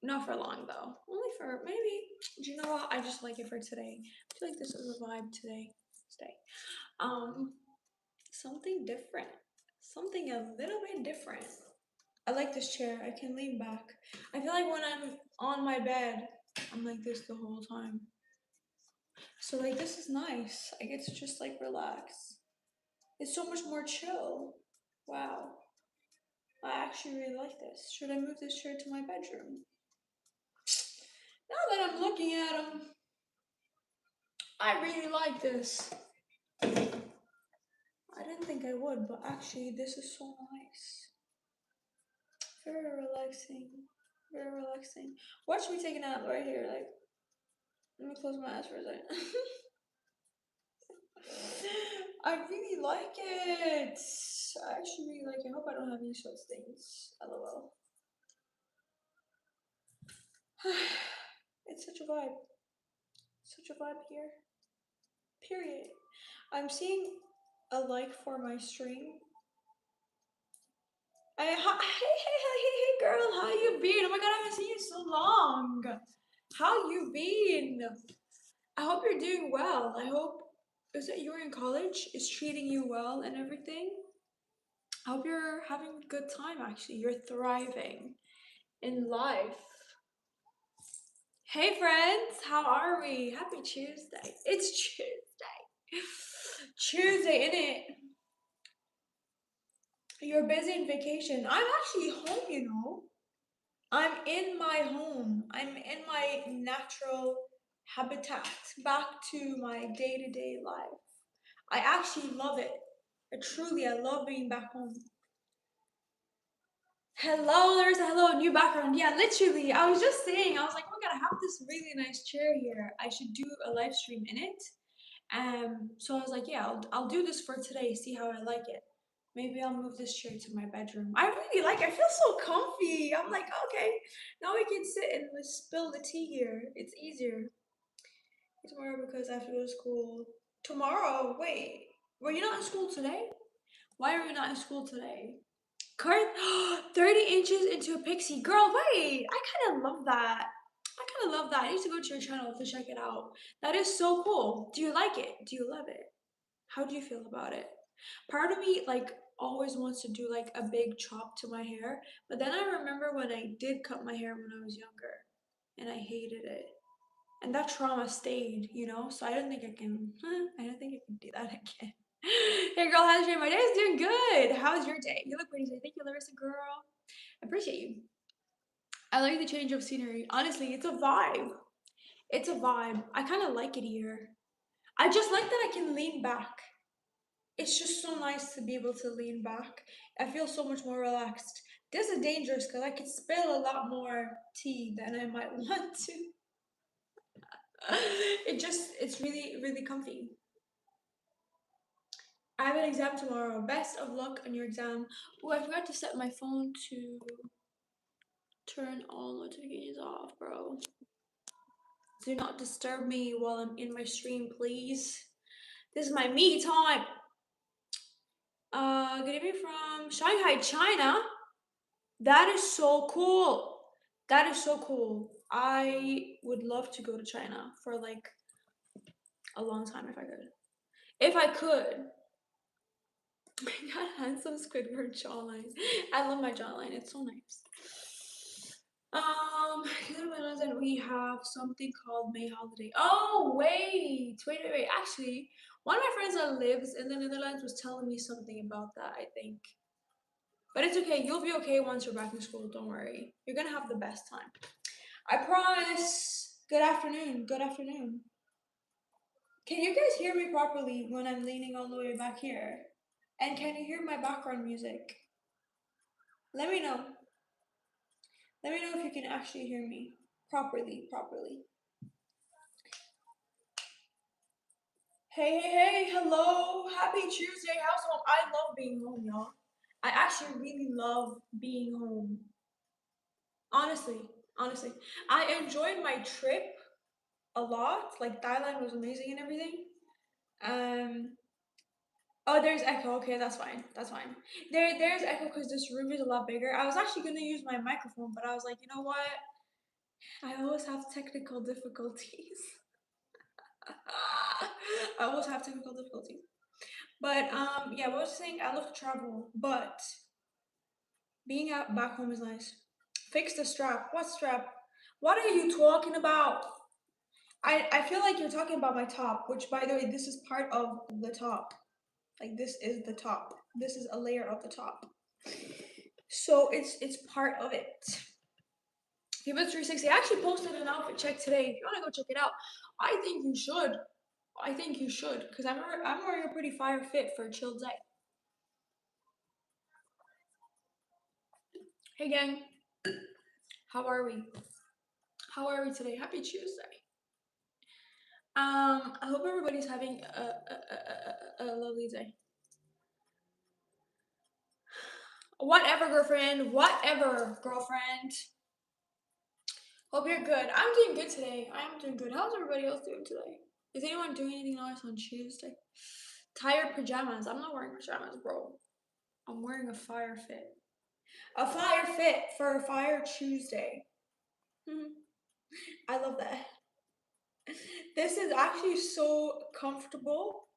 Not for long though. Only for maybe. Do you know what? I just like it for today. I feel like this is a vibe today. Stay. Um, something different. Something a little bit different. I like this chair. I can lean back. I feel like when I'm on my bed, I'm like this the whole time. So like this is nice. I get to just like relax. It's so much more chill. Wow. I actually really like this. Should I move this chair to my bedroom? Now that I'm looking at them, I really like this. I didn't think I would, but actually this is so nice. Very relaxing. Very relaxing. Watch me take a nap right here. Like, let me close my eyes for a second. I really like it. I actually really like it. I hope I don't have any sweat stains. LOL. It's such a vibe. Such a vibe here. Period. I'm seeing a like for my stream. Hey, girl, how you been? Oh my god, I haven't seen you so long. How you been? I hope you're doing well. I hope is that you're in college is treating you well and everything. I hope you're having a good time. Actually, you're thriving in life. Hey friends, how are we? Happy Tuesday. It's Tuesday. Tuesday, innit? You're busy in vacation. I'm actually home, you know. I'm in my home. I'm in my natural habitat, back to my day to day life. I actually love it. I love being back home. Hello, there's a hello, new background. Yeah, literally. I was just saying, I was like, oh my god, I have this really nice chair here. I should do a live stream in it. So I was like, yeah, I'll do this for today, see how I like it. Maybe I'll move this chair to my bedroom. I really like it. I feel so comfy. I'm like, okay, now we can sit and spill the tea here. It's easier. Tomorrow because I have to go to school. Tomorrow? Wait, were you not in school today? Why are you not in school today? Kurt, 30 inches into a pixie. Girl, wait, I kind of love that. I kind of love that. I need to go to your channel to check it out. That is so cool. Do you like it? Do you love it? How do you feel about it? Part of me like always wants to do like a big chop to my hair, but then I remember when I did cut my hair when I was younger and I hated it. And that trauma stayed, you know? So I don't think I can I don't think I can do that again. Hey girl, how's your day? My day is doing good. How's your day? You look pretty today. Thank you, Larissa girl. I appreciate you. I like the change of scenery. Honestly, it's a vibe. It's a vibe. I kind of like it here. I just like that I can lean back. It's just so nice to be able to lean back. I feel so much more relaxed. This is dangerous because I could spill a lot more tea than I might want to. It's really, really comfy. I have an exam tomorrow. Best of luck on your exam. Oh, I forgot to set my phone to turn all notifications off, bro. Do not disturb me while I'm in my stream, please. This is my me time. Good evening from Shanghai, China. That is so cool. That is so cool. I would love to go to China for like a long time if I could. If I could. I got handsome Squidward jawline. I love my jawline. It's so nice. And we have something called May Holiday. Oh, wait. Actually, one of my friends that lives in the Netherlands was telling me something about that, I think. But it's okay. You'll be okay once you're back in school. Don't worry. You're gonna have the best time. I promise. Good afternoon. Good afternoon. Can you guys hear me properly when I'm leaning all the way back here? And can you hear my background music? Let me know. Let me know if you can actually hear me properly. Hey, hello. Happy Tuesday, house home. I love being home, y'all. I actually really love being home. Honestly, honestly. I enjoyed my trip a lot. Like Thailand was amazing and everything. Um oh, there's echo. Okay, that's fine. That's fine. There's echo because this room is a lot bigger. I was actually gonna use my microphone, but I was like, you know what? I always have technical difficulties. I always have technical difficulties. But yeah, what was I saying? I love to travel, but being out back home is nice. Fix the strap. What strap? What are you talking about? I feel like you're talking about my top, which by the way, this is part of the top. Like this is the top. This is a layer of the top. So it's part of it. Female 360. I actually posted an outfit check today. If you want to go check it out, I think you should. I think you should, because I'm wearing a pretty fire fit for a chill day. Hey gang, how are we? How are we today? Happy Tuesday. I hope everybody's having a lovely day. Whatever, girlfriend. Whatever, girlfriend. Hope you're good. I'm doing good today. I am doing good. How's everybody else doing today? Is anyone doing anything nice on Tuesday? Tired pajamas. I'm not wearing pajamas, bro. I'm wearing a fire fit. A fire fit for a Fire Tuesday. I love that. This is actually so comfortable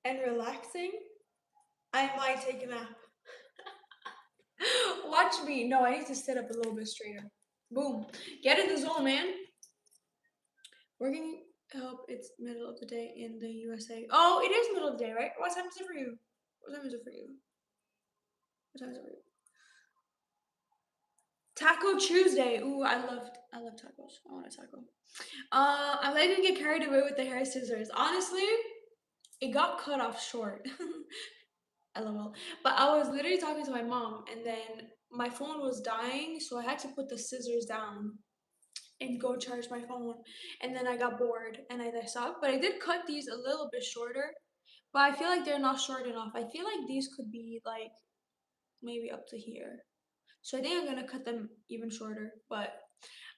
and relaxing. I might take a nap. Watch me. No, I need to sit up a little bit straighter. Boom. Get in the zone, man. Working help. It's middle of the day in the USA. Oh, it is middle of the day, right? What time is it for you? What time is it for you? What time is it for you? Taco Tuesday. Ooh, I love tacos. I want a taco. I'm letting you get carried away with the hair scissors. Honestly, it got cut off short. LOL. But I was literally talking to my mom, and then my phone was dying, so I had to put the scissors down and go charge my phone. And then I got bored and I stopped. But I did cut these a little bit shorter, but I feel like they're not short enough. I feel like these could be like maybe up to here. So I think I'm gonna cut them even shorter, but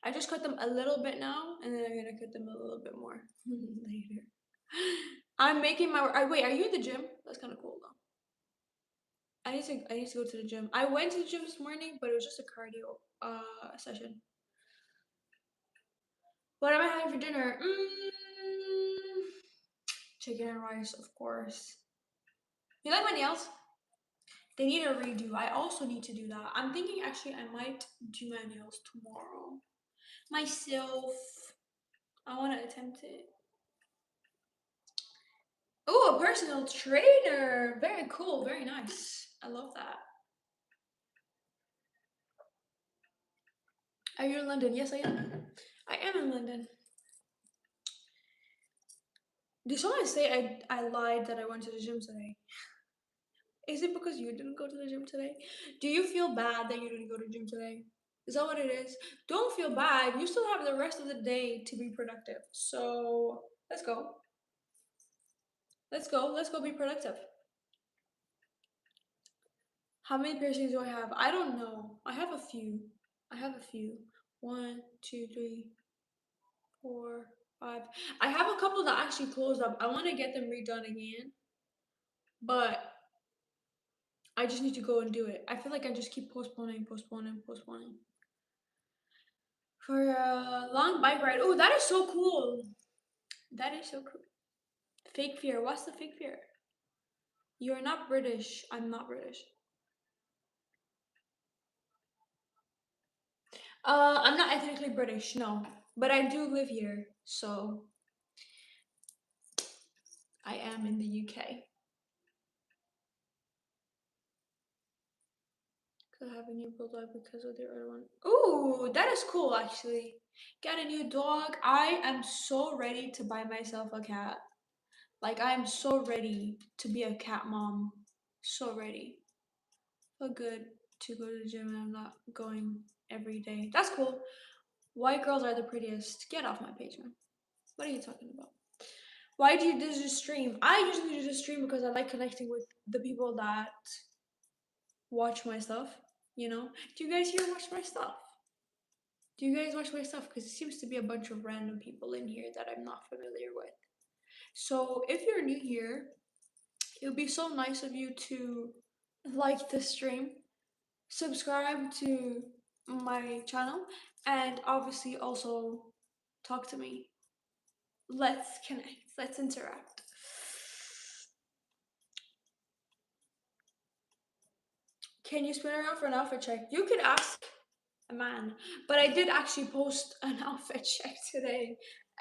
I just cut them a little bit now, and then I'm gonna cut them a little bit more later. I'm making my. Wait, are you in the gym? That's kind of cool though. I need to go to the gym. I went to the gym this morning, but it was just a cardio session. What am I having for dinner? Chicken and rice, of course. You like my nails? They need a redo. I also need to do that. I'm thinking actually I might do my nails tomorrow. Myself. I want to attempt it. Oh, a personal trainer. Very cool. Very nice. I love that. Are you in London? Yes, I am. I am in London. Did someone say I lied that I went to the gym today? Is it because you didn't go to the gym today? Do you feel bad that you didn't go to the gym today? Is that what it is? Don't feel bad. You still have the rest of the day to be productive. So let's go. Let's go. Let's go be productive. How many piercings do I have? I don't know. I have a few. I have a few. One, two, three, 4, 5. I have a couple that actually closed up. I want to get them redone again, but I just need to go and do it. I feel like I just keep postponing, postponing, postponing. For a long bike ride. Oh, that is so cool. That is so cool. Fake fear. What's the fake fear? You're not British. I'm not British. I'm not ethnically British, no. But I do live here, so I am in the UK. Could have a new bulldog because of the other one. Ooh, that is cool actually. Get a new dog. I am so ready to buy myself a cat. Like I am so ready to be a cat mom. So ready. Feel good to go to the gym and I'm not going every day. That's cool. White girls are the prettiest. Get off my page, man. What are you talking about? Why do you do this stream? I usually do this stream because I like connecting with the people that watch my stuff. You know? Do you guys here watch my stuff? Do you guys watch my stuff? Because it seems to be a bunch of random people in here that I'm not familiar with. So if you're new here, it would be so nice of you to like the stream, subscribe to my channel, and obviously also talk to me. Let's connect. Let's interact. Can you spin around for an outfit check? You could ask a man, but I did actually post an outfit check today.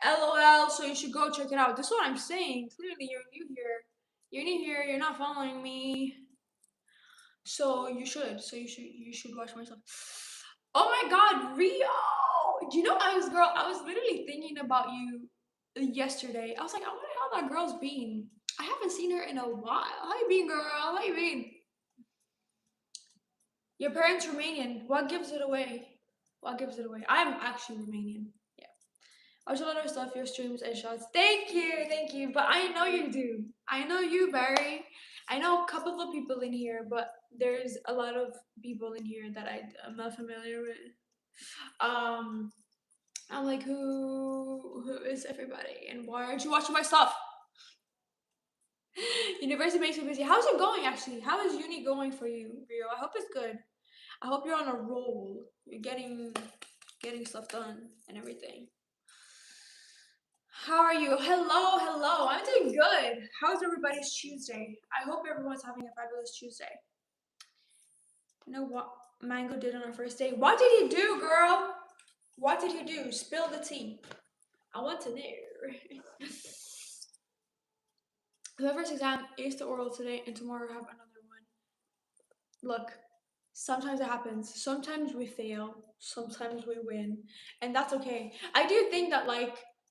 LOL, so you should go check it out. This is what I'm saying. Clearly, you're new here. You're new here. You're not following me. So you should. You should watch my stuff. Oh my God, Rio! Do you know I was literally thinking about you yesterday. I was like, I wonder how that girl's been. I haven't seen her in a while. How you been, girl? How you been? Your parents Romanian. What gives it away? What gives it away? I'm actually Romanian. Yeah. I watch a lot of stuff, your streams and shots. Thank you, thank you. But I know you do. I know you, Barry. I know a couple of people in here, but there's a lot of people in here that I'm not familiar with. Um, I'm like, who is everybody, and why aren't you watching my stuff? University makes me busy. How's it going, actually? How is uni going for you, Rio? I hope it's good. I hope you're on a roll. You're getting stuff done and everything. How are you? Hello, hello. I'm doing good. How's everybody's Tuesday? I hope everyone's having a fabulous Tuesday. You know what Mango did on our first day? What did he do, girl? What did he do? Spill the tea. I want to know. The first exam is the oral today, and tomorrow I have another one. Look, sometimes it happens. Sometimes we fail. Sometimes we win, and that's okay. I do think that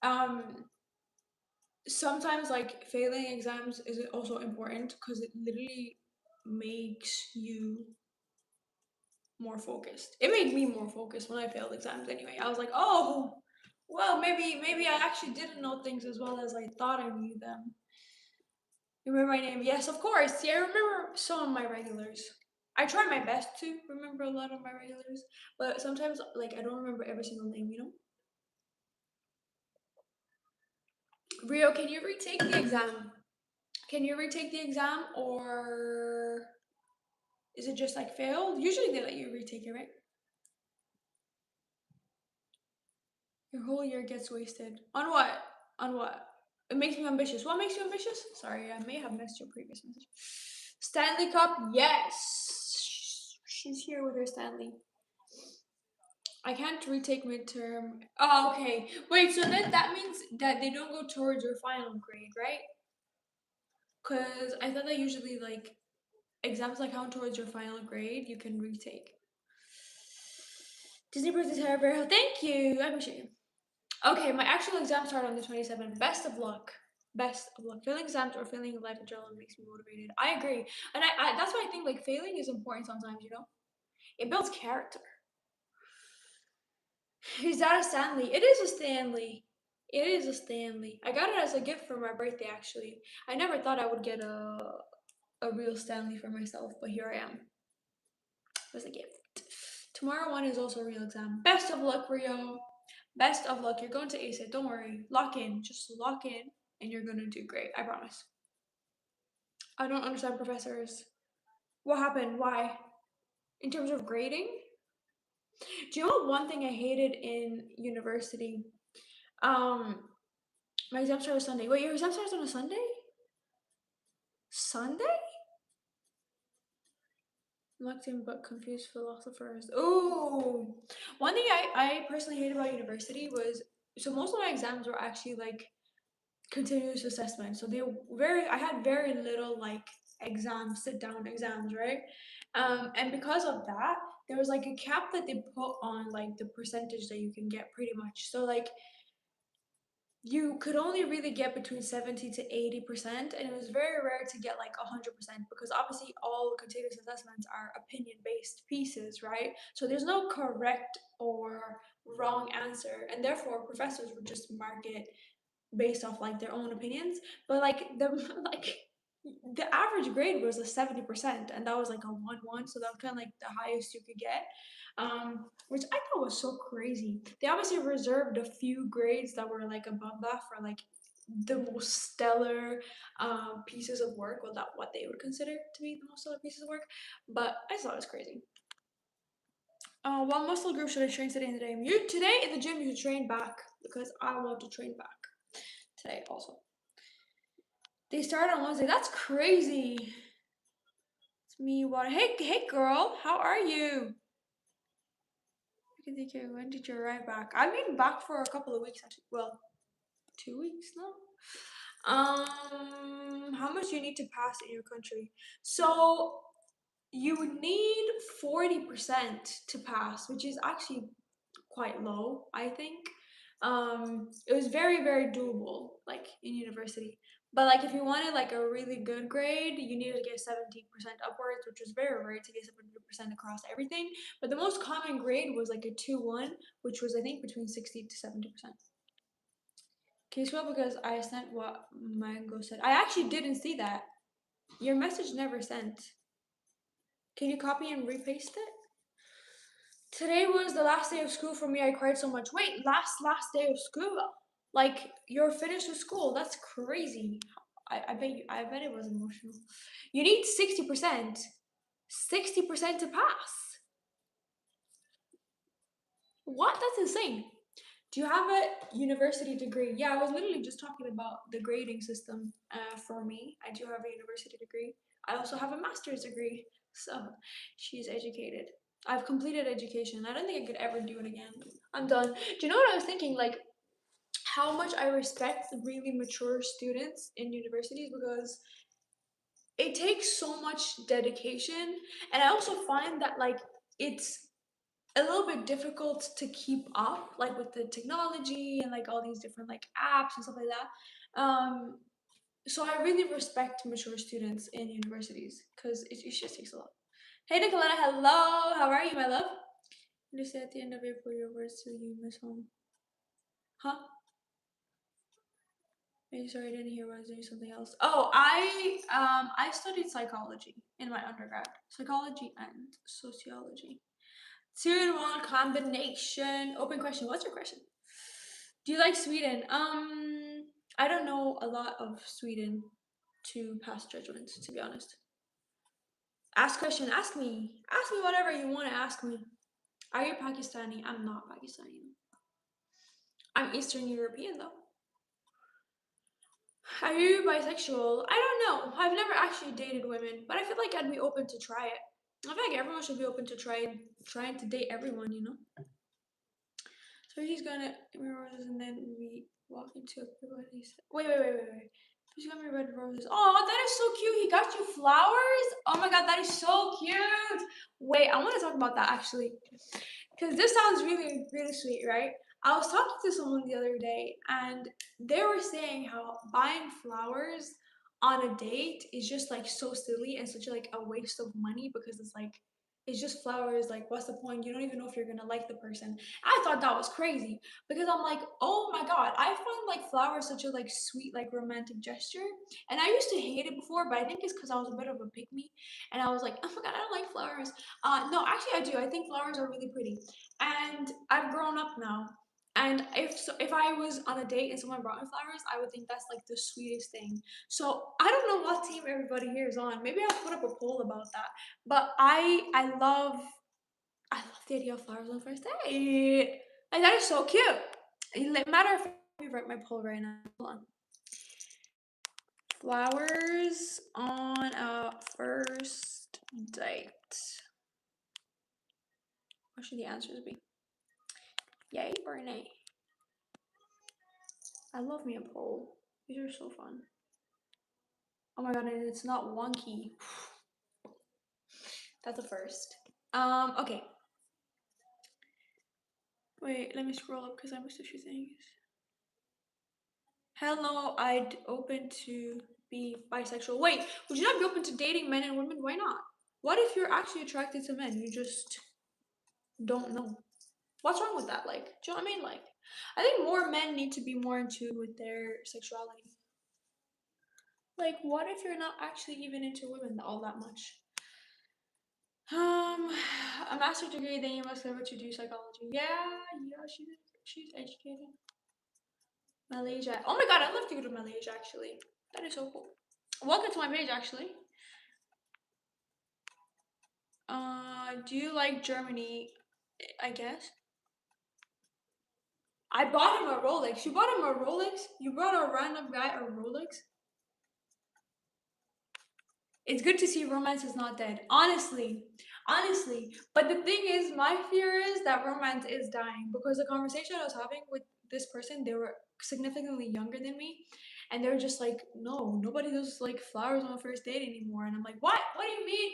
um sometimes like failing exams is also important because it literally makes you more focused. It made me more focused when I failed exams anyway. I was like, oh, well, maybe I actually didn't know things as well as I thought I knew them. You remember my name? Yes, of course. Yeah, I remember some of my regulars. I try my best to remember a lot of my regulars, but sometimes like I don't remember every single name, you know? Rio, can you retake the exam? Can you retake the exam or is it just like failed? Usually they let you retake it, right? Your whole year gets wasted. On what? On what? It makes me ambitious. What makes you ambitious? Sorry, I may have missed your previous message. Stanley Cup, yes. She's here with her Stanley. I can't retake midterm. Oh, okay. Wait, so then that means that they don't go towards your final grade, right? Because I thought that usually like exams that count towards your final grade, you can retake. Disney Princess Hair Bear, thank you. I appreciate you. Okay, my actual exams start on the 27th. Best of luck. Best of luck. Failing exams or failing life in general makes me motivated. I agree. And I that's why I think like failing is important sometimes, you know? It builds character. Is that a Stanley? It is a Stanley. It is a Stanley. I got it as a gift for my birthday actually. I never thought I would get a real Stanley for myself, but here I am. It was a gift. Tomorrow one is also a real exam. Best of luck, Rio. Best of luck. You're going to ace it. Don't worry. Lock in. Just lock in and you're gonna do great. I promise. I don't understand professors. What happened? Why? In terms of grading? Do you know one thing I hated in university? Um, my exam started Sunday. Wait, your exam starts on a Sunday? Sunday? Locked in but confused philosophers. Oh, one thing I personally hate about university was so most of my exams were actually like continuous assessment. So they were very I had very little like exams, sit down exams, right? And because of that, there was like a cap that they put on like the percentage that you can get pretty much. So like you could only really get between 70 to 80%, and it was very rare to get like 100% because obviously all continuous assessments are opinion based pieces, right? So there's no correct or wrong answer, and therefore professors would just mark it based off like their own opinions. But like the like the average grade was a 70%, and that was like a 1-1, so that was kind of like the highest you could get, which I thought was so crazy. They obviously reserved a few grades that were like above that for like the most stellar pieces of work, well, that what they would consider to be the most stellar pieces of work, but I just thought it was crazy. What muscle group should I train today in the day? You today in the gym you should train back because I want to train back today also. They start on Wednesday. That's crazy. It's me. What? Hey, girl. How are you? I can take care. When did you arrive back? I've been back for a couple of weeks actually. Well, 2 weeks now. How much do you need to pass in your country? So you would need 40% to pass, which is actually quite low, I think. It was very, very doable, like in university. But like if you wanted like a really good grade, you needed to get 70% upwards, which was very rare to get 70% across everything. But the most common grade was like a 2-1, which was I think between 60 to 70%. Can you spell because I sent what Mango said? I actually didn't see that. Your message never sent. Can you copy and repaste it? Today was the last day of school for me. I cried so much. Wait, last day of school? Like you're finished with school? That's crazy. I bet it was emotional. You need 60%. 60% to pass. What? That's insane. Do you have a university degree? Yeah, I was literally just talking about the grading system for me. I do have a university degree. I also have a master's degree. So she's educated. I've completed education. I don't think I could ever do it again. I'm done. Do you know what I was thinking? Like, how much I respect really mature students in universities because it takes so much dedication. And I also find that, like, it's a little bit difficult to keep up like with the technology and like all these different like apps and stuff like that. So I really respect mature students in universities because it just takes a lot. Hey Nicoletta, hello, how are you, my love? You say at the end of April your words to you miss home. Huh? Maybe sorry I didn't hear what I was doing something else. Oh, I studied psychology in my undergrad. Psychology and sociology. 2-in-1 combination. Open question. What's your question? Do you like Sweden? I don't know a lot of Sweden to pass judgment, to be honest. Ask question. Ask me. Ask me whatever you want to ask me. Are you Pakistani? I'm not Pakistani. I'm Eastern European though. Are you bisexual? I don't know. I've never actually dated women, but I feel like I'd be open to try it. I feel like everyone should be open to trying to date everyone, you know? So he's gonna give me roses and then we walk into everybody's. Wait. He's got me red roses. Oh, that is so cute. He got you flowers? Oh my god, that is so cute. Wait, I want to talk about that actually. Because this sounds really, really sweet, right? I was talking to someone the other day and they were saying how buying flowers on a date is just like so silly and such like a waste of money because it's like it's just flowers, like what's the point? You don't even know if you're gonna like the person. I thought that was crazy because I'm like, oh my god, I find like flowers such a like sweet, like romantic gesture. And I used to hate it before, but I think it's because I was a bit of a pick me and I was like, oh my god, I don't like flowers. No, actually I do. I think flowers are really pretty. And I've grown up now. And if I was on a date and someone brought me flowers, I would think that's like the sweetest thing. So I don't know what team everybody here is on. Maybe I'll put up a poll about that. But I love the idea of flowers on the first date. Like that is so cute. Matter of fact, let me write my poll right now. Hold on. Flowers on a first date. What should the answers be? Yay or nay? I love me a poll. These are so fun. Oh my god, and it's not wonky. That's a first. Okay. Wait, let me scroll up because I missed a few things. Hell no, I'd open to be bisexual. Wait, would you not be open to dating men and women? Why not? What if you're actually attracted to men? You just don't know. What's wrong with that? Like, do you know what I mean? Like, I think more men need to be more in tune with their sexuality. Like, what if you're not actually even into women all that much? A master's degree, then you must be able to do psychology. Yeah, she's educated. Malaysia. Oh my god, I'd love to go to Malaysia actually. That is so cool. Welcome to my page actually. Do you like Germany? I guess. I bought him a Rolex. You bought him a Rolex? You brought a random guy a Rolex? It's good to see romance is not dead. Honestly. Honestly. But the thing is, my fear is that romance is dying because the conversation I was having with this person, they were significantly younger than me. And they were just like, no, nobody does like flowers on a first date anymore. And I'm like, what? What do you mean?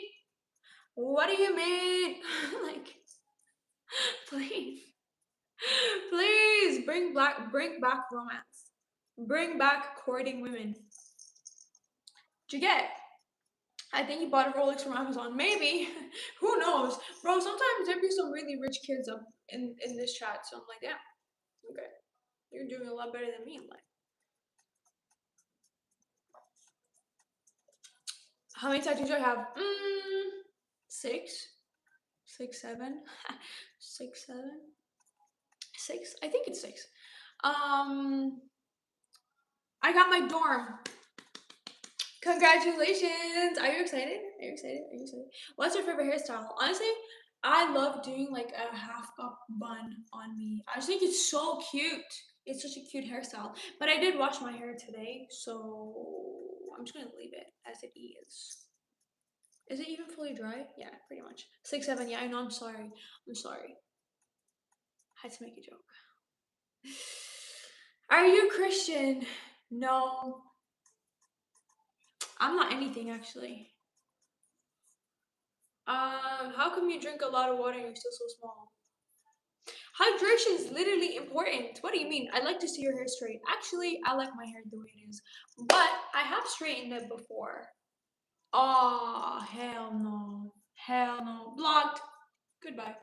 What do you mean? Like, please. Please bring back romance. Bring back courting women. Do you get? I think he bought a Rolex from Amazon. Maybe. Who knows? Bro, sometimes there be some really rich kids up in this chat. So I'm like, yeah, okay. You're doing a lot better than me in life. How many tattoos do I have? Six. Six, seven. Six, seven. Six? I think it's six. I got my dorm. Congratulations! Are you excited? Are you excited? Are you excited? What's your favorite hairstyle? Honestly, I love doing like a half up bun on me. I just think it's so cute. It's such a cute hairstyle. But I did wash my hair today, so I'm just gonna leave it as it is. Is it even fully dry? Yeah, pretty much. 6, 7. Yeah, I know. I'm sorry. I'm sorry. I had to make a joke. Are you Christian? No, I'm not anything actually. How come you drink a lot of water and you're still so small? Hydration is literally important. What do you mean? I'd like to see your hair straight. Actually, I like my hair the way it is, but I have straightened it before. Oh, hell no. Hell no. Blocked. Goodbye.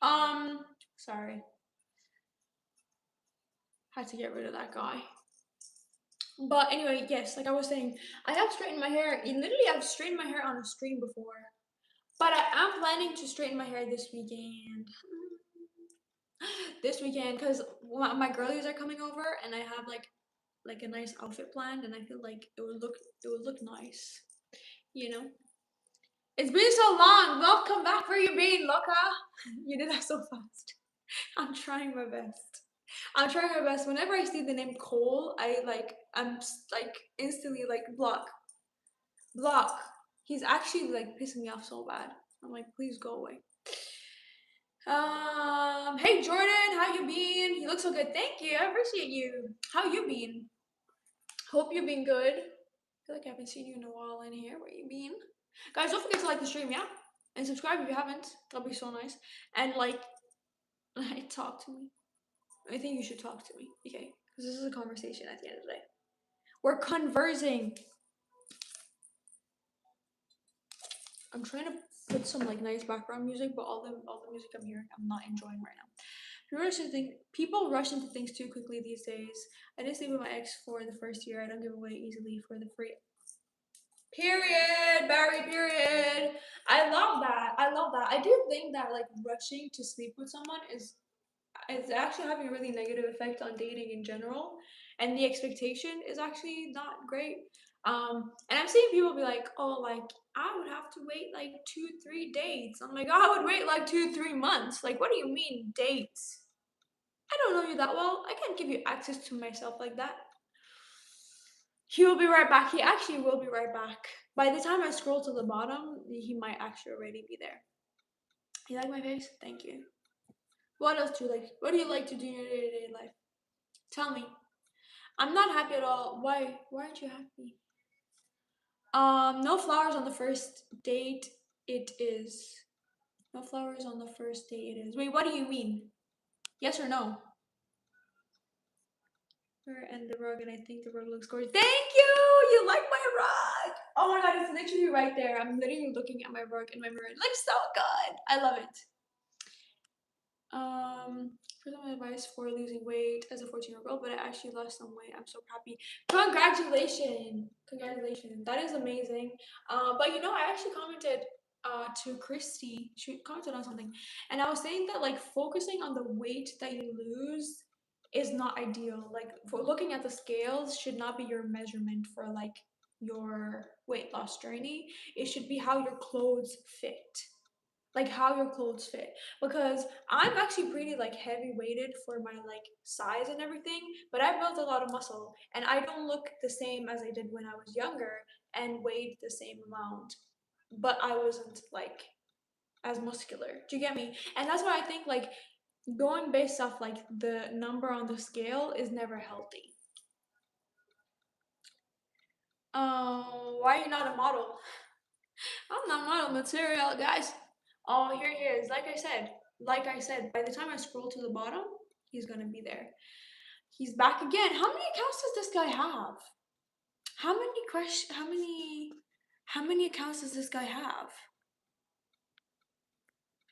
Um, sorry. Had to get rid of that guy. But anyway, yes, like I was saying, I have straightened my hair. Literally, I've straightened my hair on a stream before. But I am planning to straighten my hair this weekend. This weekend, because my girlies are coming over, and I have like a nice outfit planned, and I feel like it would look nice. You know, it's been so long. Welcome back. Where you been, Loca? You did that so fast. I'm trying my best. I'm trying my best. Whenever I see the name Cole, I'm instantly like block. He's actually like pissing me off so bad. I'm like, please go away. Hey Jordan, how you been? You look so good. Thank you. I appreciate you. How you been? Hope you've been good. I feel like I haven't seen you in a while in here. Where you been? Guys, don't forget to like the stream, yeah? And subscribe if you haven't. That'll be so nice. And like talk to me. I think you should talk to me, okay? Because this is a conversation at the end of the day. We're conversing. I'm trying to put some like nice background music, but all the music I'm hearing, I'm not enjoying right now. People rush into things too quickly these days. I didn't sleep with my ex for the first year. I don't give away easily for the free. Period, Barry. Period. I love that. I love that. I do think that like rushing to sleep with someone is it's actually having a really negative effect on dating in general, and the expectation is actually not great. And I'm seeing people be like, "Oh, like I would have to wait like 2, 3 dates." I'm like, "I would wait like 2, 3 months." Like, what do you mean dates? I don't know you that well. I can't give you access to myself like that. He will be right back. He actually will be right back. By the time I scroll to the bottom, he might actually already be there. You like my face? Thank you. What else do you like? What do you like to do in your day-to-day life? Tell me. I'm not happy at all. Why? Why aren't you happy? No flowers on the first date. It is. No flowers on the first date. It is. Wait, what do you mean? Yes or no? And the rug, and I think the rug looks gorgeous. Thank you! You like my rug! Oh my god, it's literally right there. I'm literally looking at my rug in my mirror. It looks so good. I love it. For some advice for losing weight as a 14-year-old girl, but I actually lost some weight. I'm so happy. Congratulations! Congratulations. That is amazing. But you know, I actually commented to Christy. She commented on something, and I was saying that like focusing on the weight that you lose is not ideal. Like for looking at the scales should not be your measurement for like your weight loss journey. It should be how your clothes fit. like how your clothes fit, because I'm actually pretty like heavy weighted for my like size and everything, but I've built a lot of muscle and I don't look the same as I did when I was younger and weighed the same amount, but I wasn't like as muscular. Do you get me? And that's why I think like going based off like the number on the scale is never healthy. Why are you not a model? I'm not model material, guys. Oh, here he is. Like I said, by the time I scroll to the bottom, he's gonna be there. He's back again. How many accounts does this guy have? How many question? How many accounts does this guy have?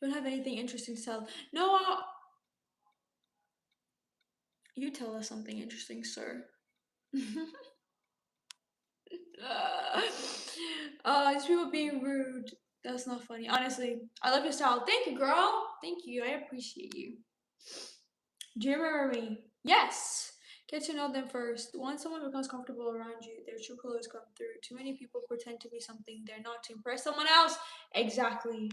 Don't have anything interesting to tell. No, you tell us something interesting, sir. These people being rude. That's not funny. Honestly, I love your style. Thank you, girl. Thank you. I appreciate you. Do you remember me? Yes. Get to know them first. Once someone becomes comfortable around you, their true colors come through. Too many people pretend to be something they're not to impress someone else. Exactly.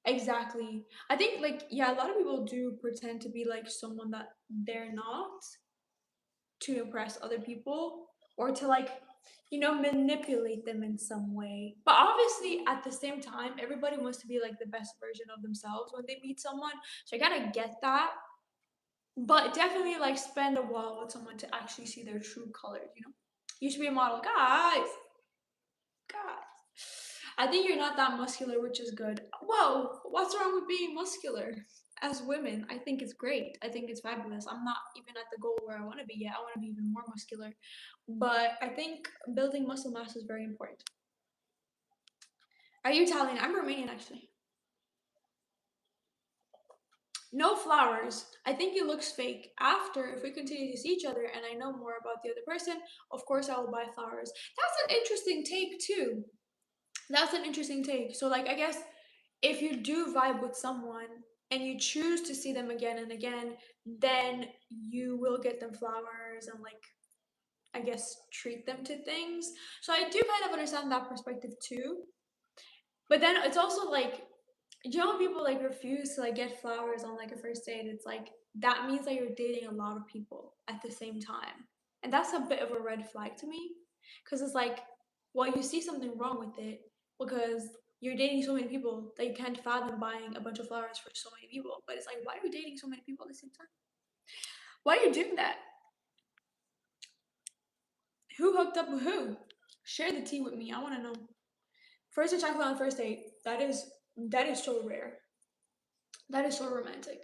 Exactly. I think like yeah, a lot of people do pretend to be like someone that they're not to impress other people or to like manipulate them in some way. But obviously at the same time everybody wants to be like the best version of themselves when they meet someone. So I kind of get that. But definitely like spend a while with someone to actually see their true colors. You should be a model. Guys. I think you're not that muscular, which is good. Whoa, what's wrong with being muscular? As women, I think it's great. I think it's fabulous. I'm not even at the goal where I want to be yet. I want to be even more muscular. But I think building muscle mass is very important. Are you Italian? I'm Romanian actually. No flowers. I think it looks fake. After, if we continue to see each other and I know more about the other person, of course I will buy flowers. That's an interesting take too. That's an interesting take. So like I guess if you do vibe with someone and you choose to see them again and again, then you will get them flowers and like I guess treat them to things. So I do kind of understand that perspective too. But then it's also like when people like refuse to like get flowers on like a first date, it's like that means that you're dating a lot of people at the same time. And that's a bit of a red flag to me. Cause it's like, well, you see something wrong with it because you're dating so many people that you can't fathom buying a bunch of flowers for so many people. But it's like, why are you dating so many people at the same time? Why are you doing that? Who hooked up with who? Share the tea with me. I wanna know. First and chocolate on first date. That is so rare. That is so romantic.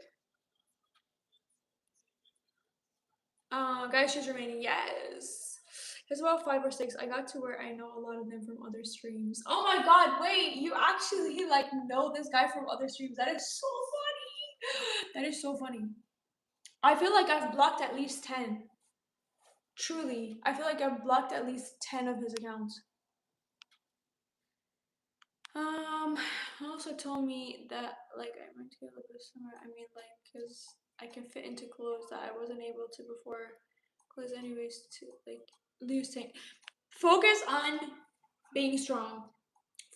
Guys, she's remaining. Yes. There's about 5 or 6. I got to where I know a lot of them from other streams. Oh my god, wait, you actually like know this guy from other streams. That is so funny. That is so funny. I feel like I've blocked at least 10. Truly. I feel like I've blocked at least 10 of his accounts. Also told me that like I went to get a this summer. I mean like because I can fit into clothes that I wasn't able to before. Clothes anyways to like lose tank. Focus on being strong.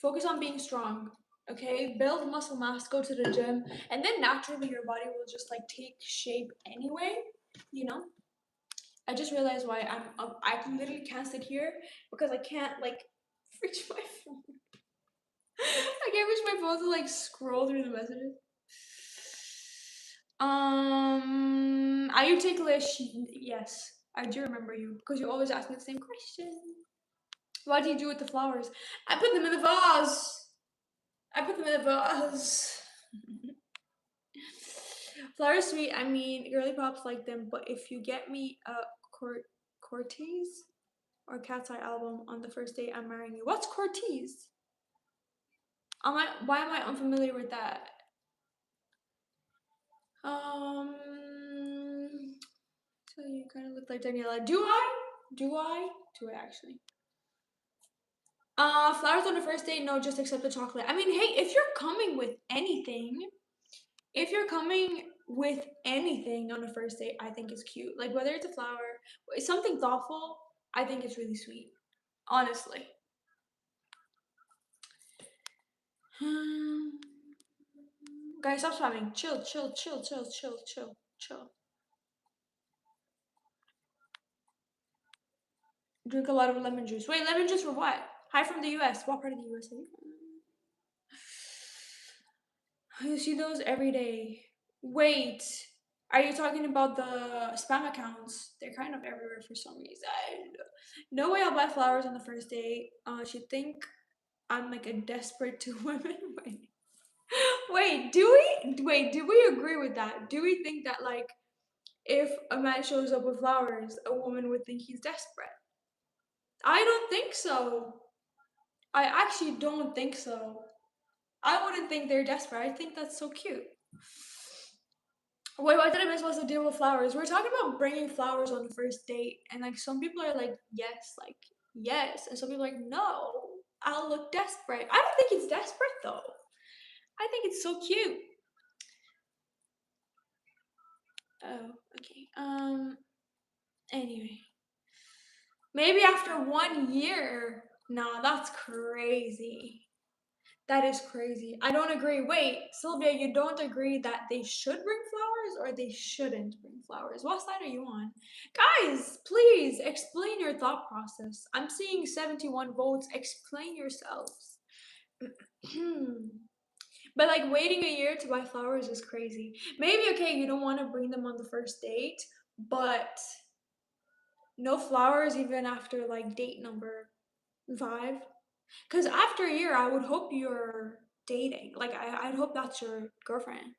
Focus on being strong. Okay, build muscle mass, go to the gym, and then naturally your body will just like take shape anyway. You know. I just realized why I literally can't sit here because I can't like reach my phone. I can't reach my phone to like scroll through the messages. Are you ticklish? Yes, I do remember you because you always ask me the same question. What do you do with the flowers? I put them in the vase. I put them in the vase. Flowers sweet. I mean, girly pops like them, but if you get me a Cortez or Cat's Eye album on the first date, I'm marrying you. What's Cortez? Why am I unfamiliar with that? Um, so you kind of look like Daniela. Do I? Do I? Do I actually? Flowers on the first date? No, just accept the chocolate. I mean, hey, if you're coming with anything on a first date, I think it's cute. Like whether it's a flower, something thoughtful, I think it's really sweet. Honestly. Guys, stop spamming. Chill, chill, chill, chill, chill, chill, chill. Drink a lot of lemon juice. Wait, lemon juice for what? Hi from the US. What part of the US are you from? You see those every day. Wait, are you talking about the spam accounts? They're kind of everywhere for some reason. No way I'll buy flowers on the first date. She think I'm like a desperate to women. Wait, wait, do we agree with that? Do we think that like if a man shows up with flowers, a woman would think he's desperate? I don't think so. I actually don't think so. I wouldn't think they're desperate. I think that's so cute. Wait, what did I miss? What's the deal with flowers? We're talking about bringing flowers on the first date, and like some people are like yes, and some people are like no. I'll look desperate. I don't think it's desperate though. I think it's so cute. Oh, okay. Anyway, maybe after 1 year. Nah, that's crazy. That is crazy. I don't agree. Wait, Sylvia, you don't agree that they should bring flowers or they shouldn't bring flowers? What side are you on? Guys, please explain your thought process. I'm seeing 71 votes. Explain yourselves. But like waiting a year to buy flowers is crazy. Maybe okay, you don't want to bring them on the first date, but no flowers even after like date number 5. Because after a year, I would hope you're dating. Like, I'd hope that's your girlfriend.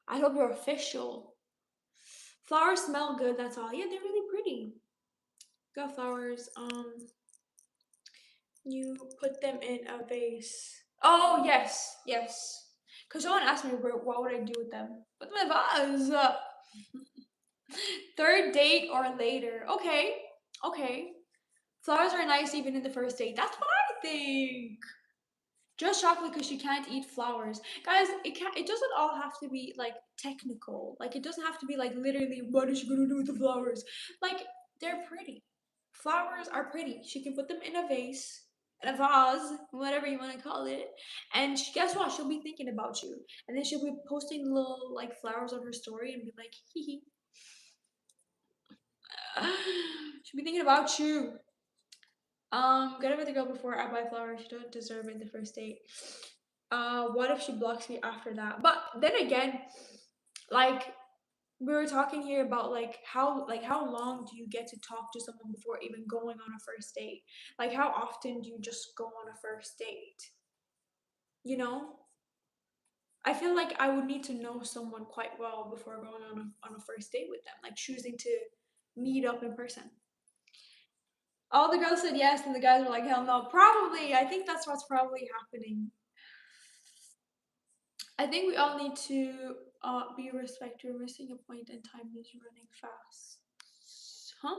I hope you're official. Flowers smell good, that's all. Yeah, they're really pretty. Got flowers. You put them in a vase. Oh, yes, yes. Because someone asked me, what would I do with them? Put them in a vase. Third date or later. Okay, okay. Flowers are nice even in the first date. That's what I think. Just chocolate because she can't eat flowers. Guys, it doesn't all have to be like technical. Like it doesn't have to be like literally what is she gonna do with the flowers? Like they're pretty. Flowers are pretty. She can put them in a vase, in a vase, whatever you want to call it. And guess what? She'll be thinking about you. And then she'll be posting little like flowers on her story and be like, hee hee. She'll be thinking about you. Get over the girl before I buy flowers. She don't deserve it the first date. What if she blocks me after that? But then again, like we were talking here about like how long do you get to talk to someone before even going on a first date? Like how often do you just go on a first date? You know? I feel like I would need to know someone quite well before going on a first date with them, like choosing to meet up in person. All the girls said yes, and the guys were like, hell no. Probably. I think that's what's probably happening. I think we all need to be respect. We're missing a point and time is running fast. Huh?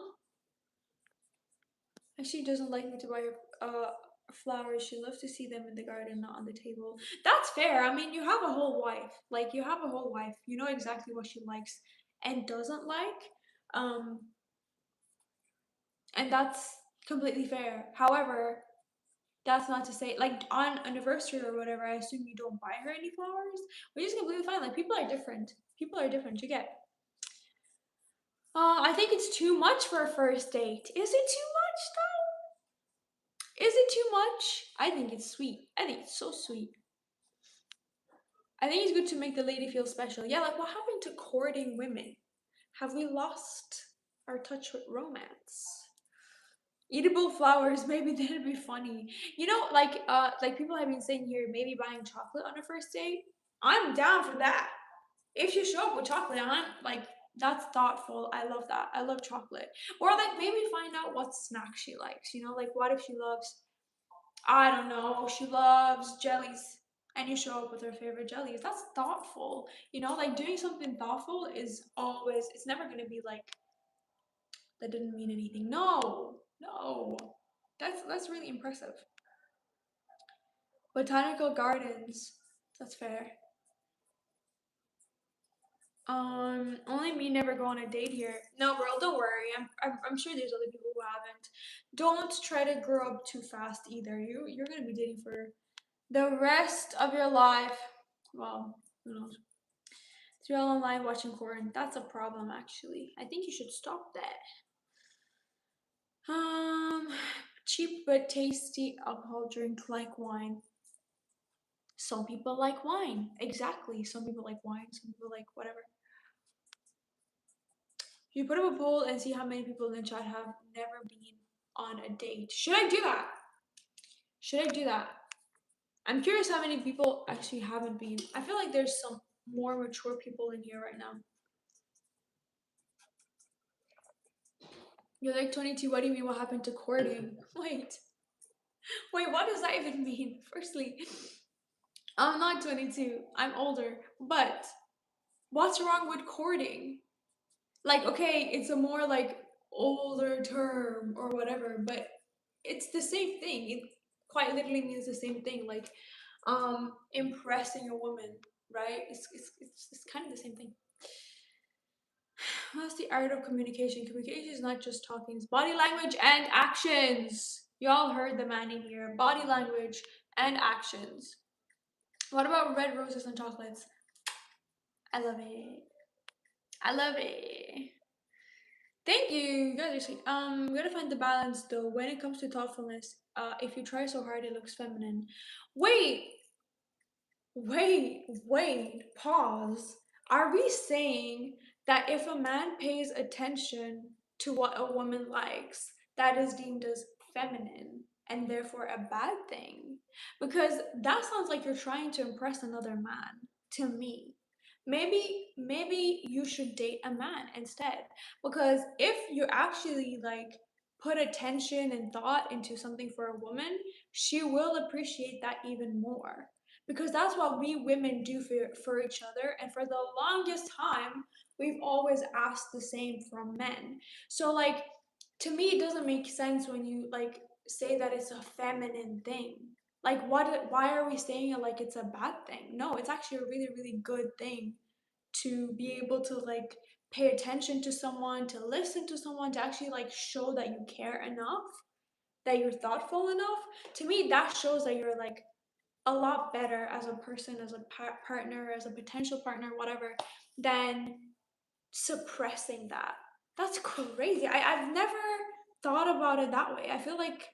And she doesn't like me to buy her flowers. She loves to see them in the garden, not on the table. That's fair. I mean, you have a whole wife. Like, you have a whole wife. You know exactly what she likes and doesn't like. Um, and that's completely fair. However, that's not to say like on anniversary or whatever, I assume you don't buy her any flowers, which is completely fine. Like people are different. People are different. You get. I think it's too much for a first date. Is it too much though? Is it too much? I think it's sweet. I think it's so sweet. I think it's good to make the lady feel special. Yeah, like what happened to courting women? Have we lost our touch with romance? Eatable flowers, maybe that'd be funny. You know, like people have been saying here, maybe buying chocolate on a first date. I'm down for that. If you show up with chocolate, I'm like, that's thoughtful. I love that. I love chocolate. Or like maybe find out what snack she likes. You know, like what if she loves, I don't know, she loves jellies and you show up with her favorite jellies. That's thoughtful. You know, like doing something thoughtful is always, it's never going to be like, that didn't mean anything. No, no. That's really impressive. Botanical gardens. That's fair. Only me never go on a date here. No, girl, don't worry. I'm sure there's other people who haven't. Don't try to grow up too fast either. You're gonna be dating for the rest of your life. Well, Who knows? 3 hours online watching porn. That's a problem, actually. I think you should stop that. Um, cheap but tasty alcohol drink like wine. Some people like wine. Exactly. Some people like wine. Some people like whatever. You put up a poll and see how many people in the chat have never been on a date. Should I do that? Should I do that? I'm curious how many people actually haven't been. I feel like there's some more mature people in here right now. You're like 22. What do you mean? What happened to courting? Wait, what does that even mean? Firstly, I'm not 22. I'm older. But what's wrong with courting? Like, okay, it's a more like older term or whatever, but it's the same thing. It quite literally means the same thing. Like, impressing a woman, right? It's kind of the same thing. What's the art of communication? Communication is not just talking, it's body language and actions. Y'all heard the man in here. Body language and actions. What about red roses and chocolates? I love it. I love it. Thank you. You guys are sweet. We gotta find the balance though. When it comes to thoughtfulness, if you try so hard, it looks feminine. Wait, pause. Are we saying that if a man pays attention to what a woman likes, that is deemed as feminine and therefore a bad thing? Because that sounds like you're trying to impress another man to me. Maybe you should date a man instead. Because if you actually like put attention and thought into something for a woman, she will appreciate that even more because that's what we women do for each other, and for the longest time we've always asked the same from men. So like, to me it doesn't make sense when you like say that it's a feminine thing. Like, why are we saying it like it's a bad thing? No, it's actually a really really good thing to be able to like pay attention to someone, to listen to someone, to actually like show that you care enough, that you're thoughtful enough. To me that shows that you're like a lot better as a person, as a partner, as a potential partner, whatever, than suppressing that. That's crazy. I've never thought about it that way. I feel like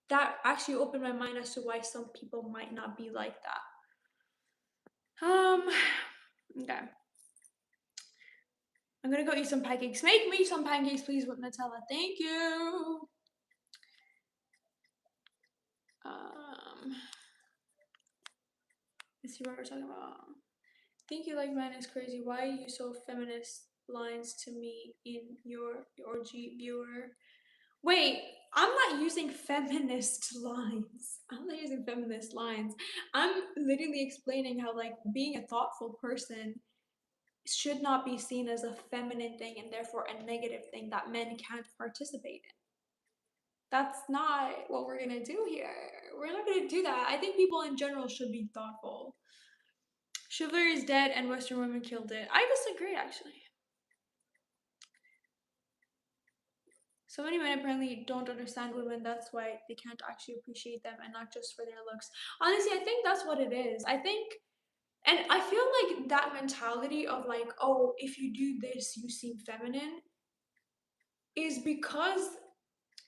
that actually opened my mind as to why some people might not be like that. Okay. I'm gonna go eat some pancakes. Make me some pancakes, please, with Nutella. Thank you. Um, let's see what we're talking about. Think you like man is crazy. Why are you so feminist lines to me in your orgy viewer? Wait, I'm not using feminist lines. I'm not using feminist lines. I'm literally explaining how like being a thoughtful person should not be seen as a feminine thing and therefore a negative thing that men can't participate in. That's not what we're gonna do here. We're not gonna do that. I think people in general should be thoughtful. Chivalry is dead and Western women killed it. I disagree, actually. So many men apparently don't understand women. That's why they can't actually appreciate them and not just for their looks. Honestly, I think that's what it is. I think, and I feel like that mentality of like, oh, if you do this, you seem feminine, is because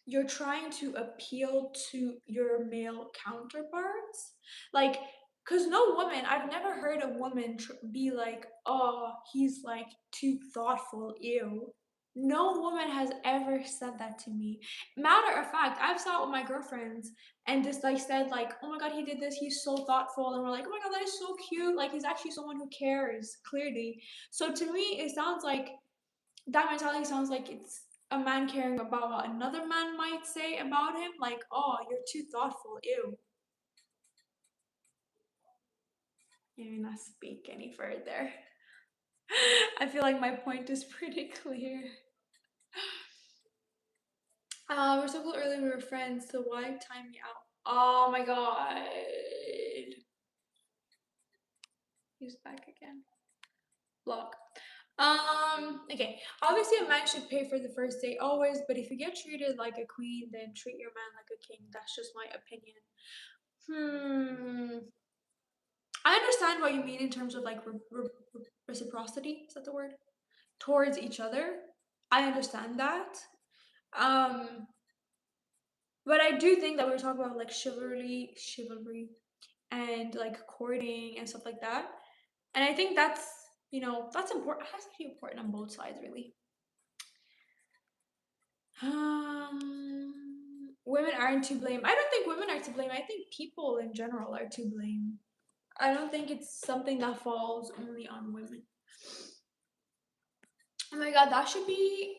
you're trying to appeal to your male counterparts. Like, because no woman, I've never heard a woman be like, oh, he's like too thoughtful, ew. No woman has ever said that to me. Matter of fact, I've sat with my girlfriends and just like said like, oh my god, he did this, he's so thoughtful, and we're like, oh my god, that is so cute. Like, he's actually someone who cares, clearly. So to me, it sounds like that mentality sounds like it's a man caring about what another man might say about him. Like, oh, you're too thoughtful, ew. You may not speak any further. I feel like my point is pretty clear. We're so cool earlier, we were friends, so why time me out? Oh my god. He's back again. Block. Okay. Obviously a man should pay for the first date always, but if you get treated like a queen, then treat your man like a king. That's just my opinion. I understand what you mean in terms of like reciprocity. Is that the word? Towards each other. I understand that. Um, but I do think that we're talking about like chivalry, and like courting and stuff like that. And I think that's, that's important. That's actually important on both sides, really. Women aren't to blame. I don't think women are to blame. I think people in general are to blame. I don't think it's something that falls only on women. Oh my god, that should be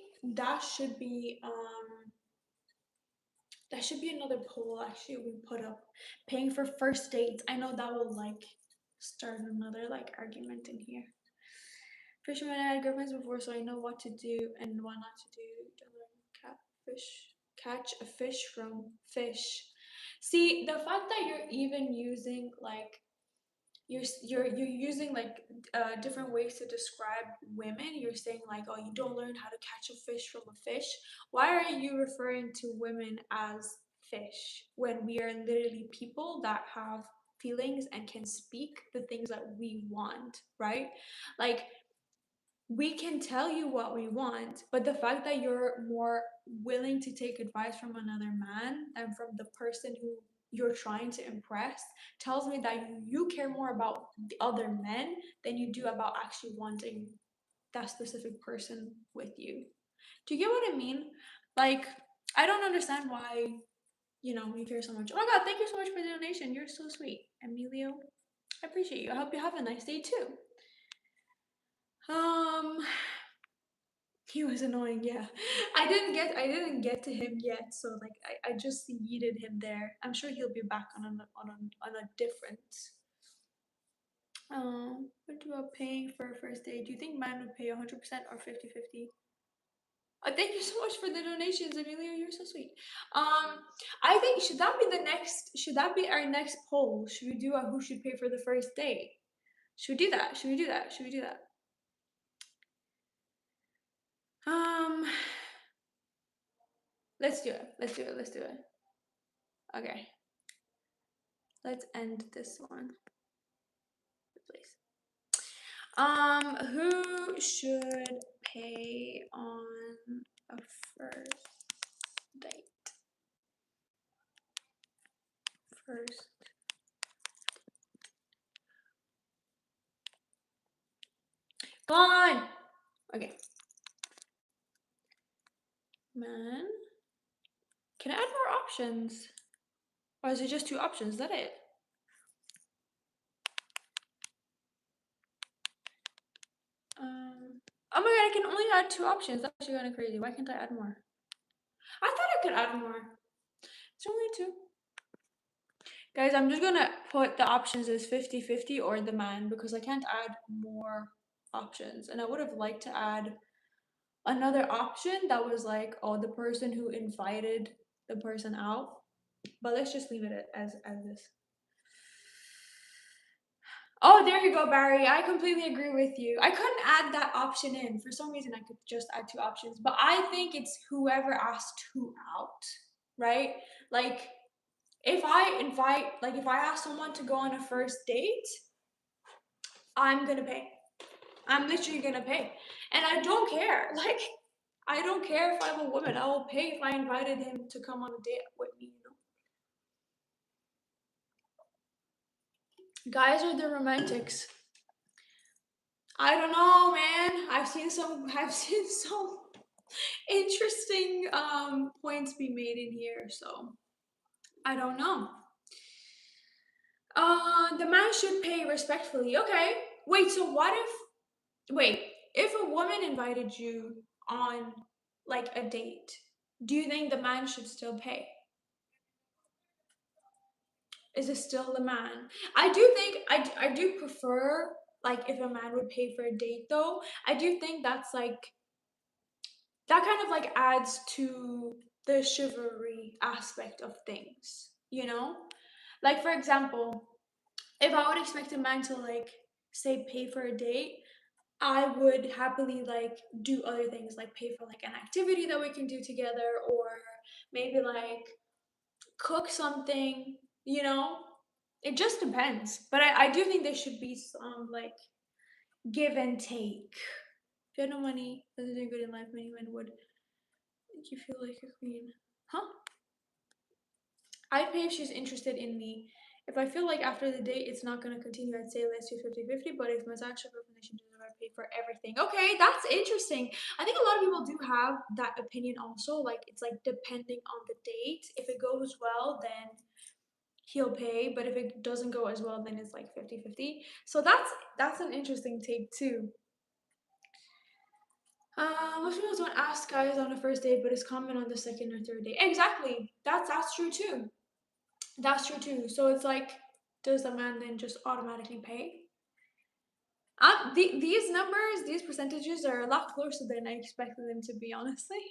another poll actually we put up. Paying for first dates. I know that will like start another like argument in here. Fisherman, I had girlfriends before, so I know what to do and what not to do. To learn catch a fish from fish. See, the fact that you're even using like you're using like different ways to describe women. You're saying like, oh, you don't learn how to catch a fish from a fish. Why are you referring to women as fish when we are literally people that have feelings and can speak the things that we want, right? Like, we can tell you what we want, but the fact that you're more willing to take advice from another man than from the person who you're trying to impress tells me that you care more about the other men than you do about actually wanting that specific person with you. Do you get what I mean? Like, I don't understand why, you care so much. Oh my god, thank you so much for the donation. You're so sweet, Emilio. I appreciate you. I hope you have a nice day too. Um, he was annoying, yeah. I didn't get to him yet, so like I just yeeted him there. I'm sure he'll be back on a different. What about paying for a first date? Do you think man would pay 100% or 50-50? Thank you so much for the donations, Emilio. You're so sweet. I think should that be our next poll? Should we do a who should pay for the first date? Should we do that? Should we do that? Should we do that? Um, let's do it. Let's do it. Let's do it. Okay. Let's end this one, please. Who should pay on a first date? First. Go on! Okay. Man. Can I add more options? Or is it just two options? Is that it? Oh my god, I can only add two options. That's actually kind of crazy. Why can't I add more? I thought I could add more. It's only two. Guys, I'm just gonna put the options as 50-50 or the man because I can't add more options. And I would have liked to add another option that was like, oh, the person who invited the person out. But let's just leave it as this. Oh, there you go, Barry. I completely agree with you. I couldn't add that option in. For some reason, I could just add two options. But I think it's whoever asked who out, right? Like, if I ask someone to go on a first date, I'm gonna pay. I'm literally gonna pay. And I don't care. Like, I don't care if I'm a woman. I will pay if I invited him to come on a date with me. Guys are the romantics. I don't know, man. I've seen some interesting points be made in here, so I don't know. The man should pay respectfully. Okay. Wait, so if a woman invited you on like a date, do you think the man should still pay? Is it still the man? I do think I do prefer like if a man would pay for a date though. I do think that's like that kind of like adds to the chivalry aspect of things, you know? Like for example, if I would expect a man to like say pay for a date, I would happily like do other things like pay for like an activity that we can do together or maybe like cook something, you know? It just depends. But I do think there should be some like give and take. If you had no money, doesn't do good in life, many men would make you feel like a queen. Huh? I'd pay if she's interested in me. If I feel like after the date it's not gonna continue, I'd say let's do 50-50. But if my actual girlfriend she doesn't I pay for everything. Okay, that's interesting. I think a lot of people do have that opinion also. Like it's like depending on the date. If it goes well, then he'll pay. But if it doesn't go as well, then it's like 50-50. So that's an interesting take too. Most people don't ask guys on the first date, but it's common on the second or third date. Exactly. That's true too. That's true too. So it's like, does the man then just automatically pay? These numbers, these percentages are a lot closer than I expected them to be, honestly.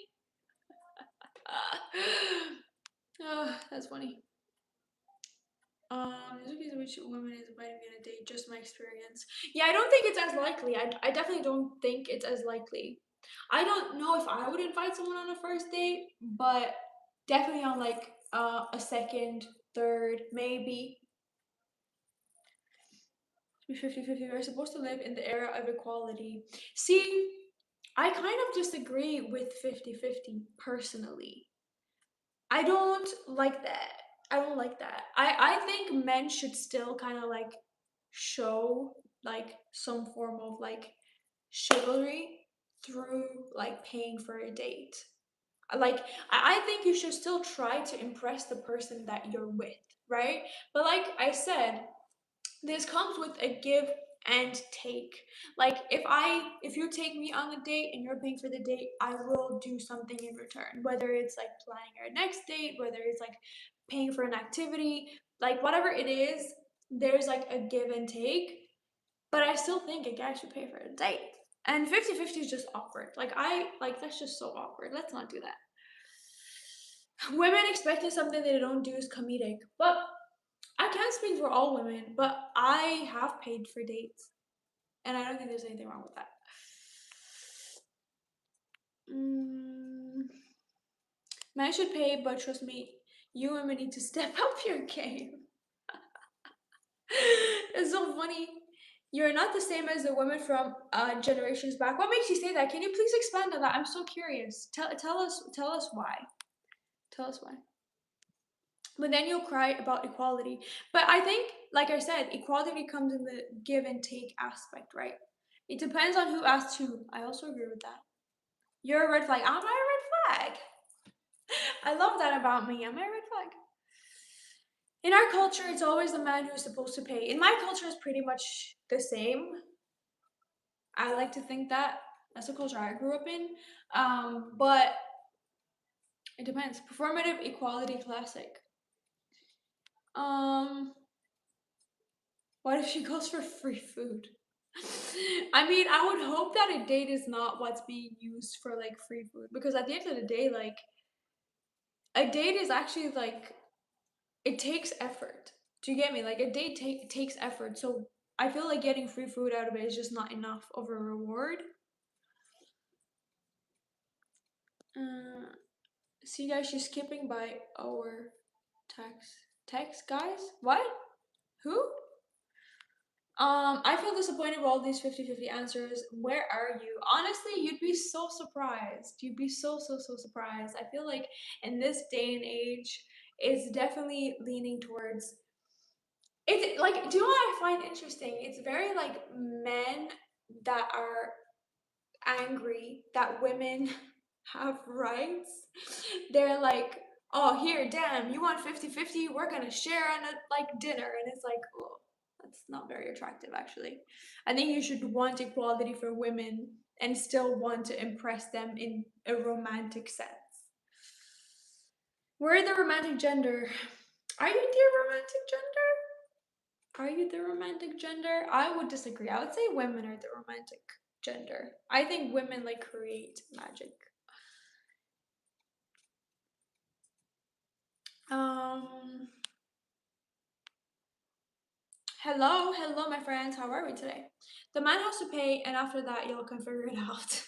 That's funny. There's a case in which a woman is inviting me on a date, just my experience. Yeah, I don't think it's as likely. I definitely don't think it's as likely. I don't know if I would invite someone on a first date, but definitely on like a second, third, maybe. Be 50-50. We're supposed to live in the era of equality. See, I kind of disagree with 50-50 personally. I don't like that. I don't like that. I think men should still kind of like show like some form of like chivalry through like paying for a date. Like I think you should still try to impress the person that you're with, right? But like I said, this comes with a give and take. Like if you take me on a date and you're paying for the date, I will do something in return, whether it's like planning our next date, whether it's like paying for an activity, like whatever it is, there's like a give and take. But I still think a guy should pay for a date. And 50-50 is just awkward. Like I like that's just so awkward. Let's not do that. Women expecting something they don't do is comedic. But I can't speak for all women, but I have paid for dates, and I don't think there's anything wrong with that. Mm, men should pay, but trust me, you women need to step up your game. It's so funny. You're not the same as the women from generations back. What makes you say that? Can you please expand on that? I'm so curious. Tell us why. Tell us why. But then you'll cry about equality. But I think, like I said, equality comes in the give and take aspect, right? It depends on who asks who. I also agree with that. You're a red flag. Am I a red flag? I love that about me. Am I a red flag? In our culture, it's always the man who's supposed to pay. In my culture, it's pretty much the same. I like to think that that's the culture I grew up in. But it depends. Performative equality classic. Um, what if she goes for free food? I mean, I would hope that a date is not what's being used for like free food because at the end of the day, like a date is actually like it takes effort. Do you get me? Like a date takes effort. So I feel like getting free food out of it is just not enough of a reward. Uh, See guys, she's skipping by our text guys. What? Who? I feel disappointed with all these 50-50 answers. Where are you? Honestly, you'd be so surprised. You'd be so surprised. I feel like in this day and age, it's definitely leaning towards it's like do you know what I find interesting? It's very like men that are angry that women have rights. They're like, oh here, damn, you want 50-50? We're gonna share on a like dinner. And it's like, oh, that's not very attractive actually. I think you should want equality for women and still want to impress them in a romantic sense. We're the romantic gender. Are you the romantic gender? Are you the romantic gender? I would disagree. I would say women are the romantic gender. I think women like create magic. Um hello my friends. How are we today? The man has to pay and after that y'all can figure it out.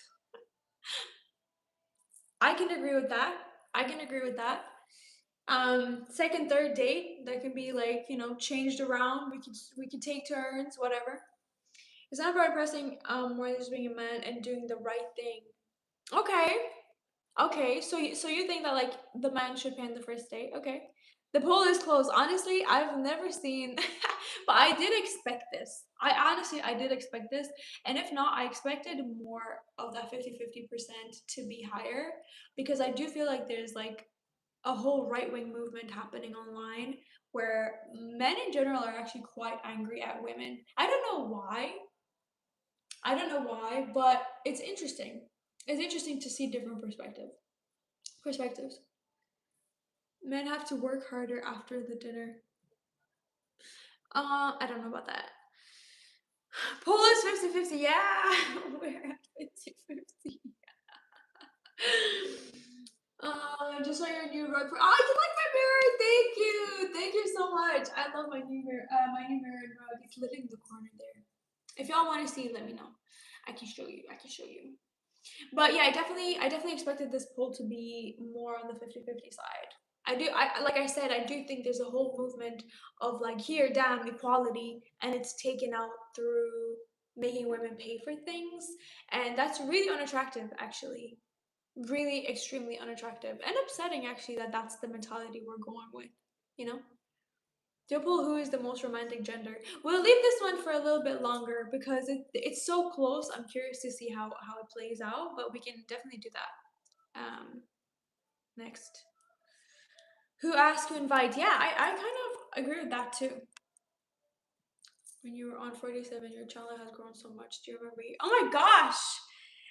I can agree with that. I can agree with that. Second, third date that can be like, you know, changed around. We could take turns, whatever. It's not about impressing more than just being a man and doing the right thing. Okay. Okay, so you think that like the man should pay on the first date? Okay. The poll is closed. Honestly, I've never seen but I did expect this. I did expect this. And if not, I expected more of that 50-50% to be higher because I do feel like there's like a whole right-wing movement happening online where men in general are actually quite angry at women. I don't know why. I don't know why, but it's interesting. It's interesting to see different perspectives. Men have to work harder after the dinner. I don't know about that. Poll is 50-50. Yeah, we're at 50-50. Just saw your new rug for. Oh, you like my mirror? Thank you. Thank you so much. I love my new mirror. My new mirror and rug. It's literally in the corner there. If y'all want to see, let me know. I can show you. I can show you. But yeah, I definitely expected this poll to be more on the 50-50 side. Like I said, I do think there's a whole movement of like here, damn, equality, and it's taken out through making women pay for things, and that's really unattractive, actually. Really extremely unattractive and upsetting, actually, that that's the mentality we're going with, you know? Double who is the most romantic gender. We'll leave this one for a little bit longer because it's so close. I'm curious to see how it plays out, but we can definitely do that. Next. Who asked to invite? Yeah, I kind of agree with that too. When you were on 47, your channel has grown so much. Do you remember? Oh my gosh!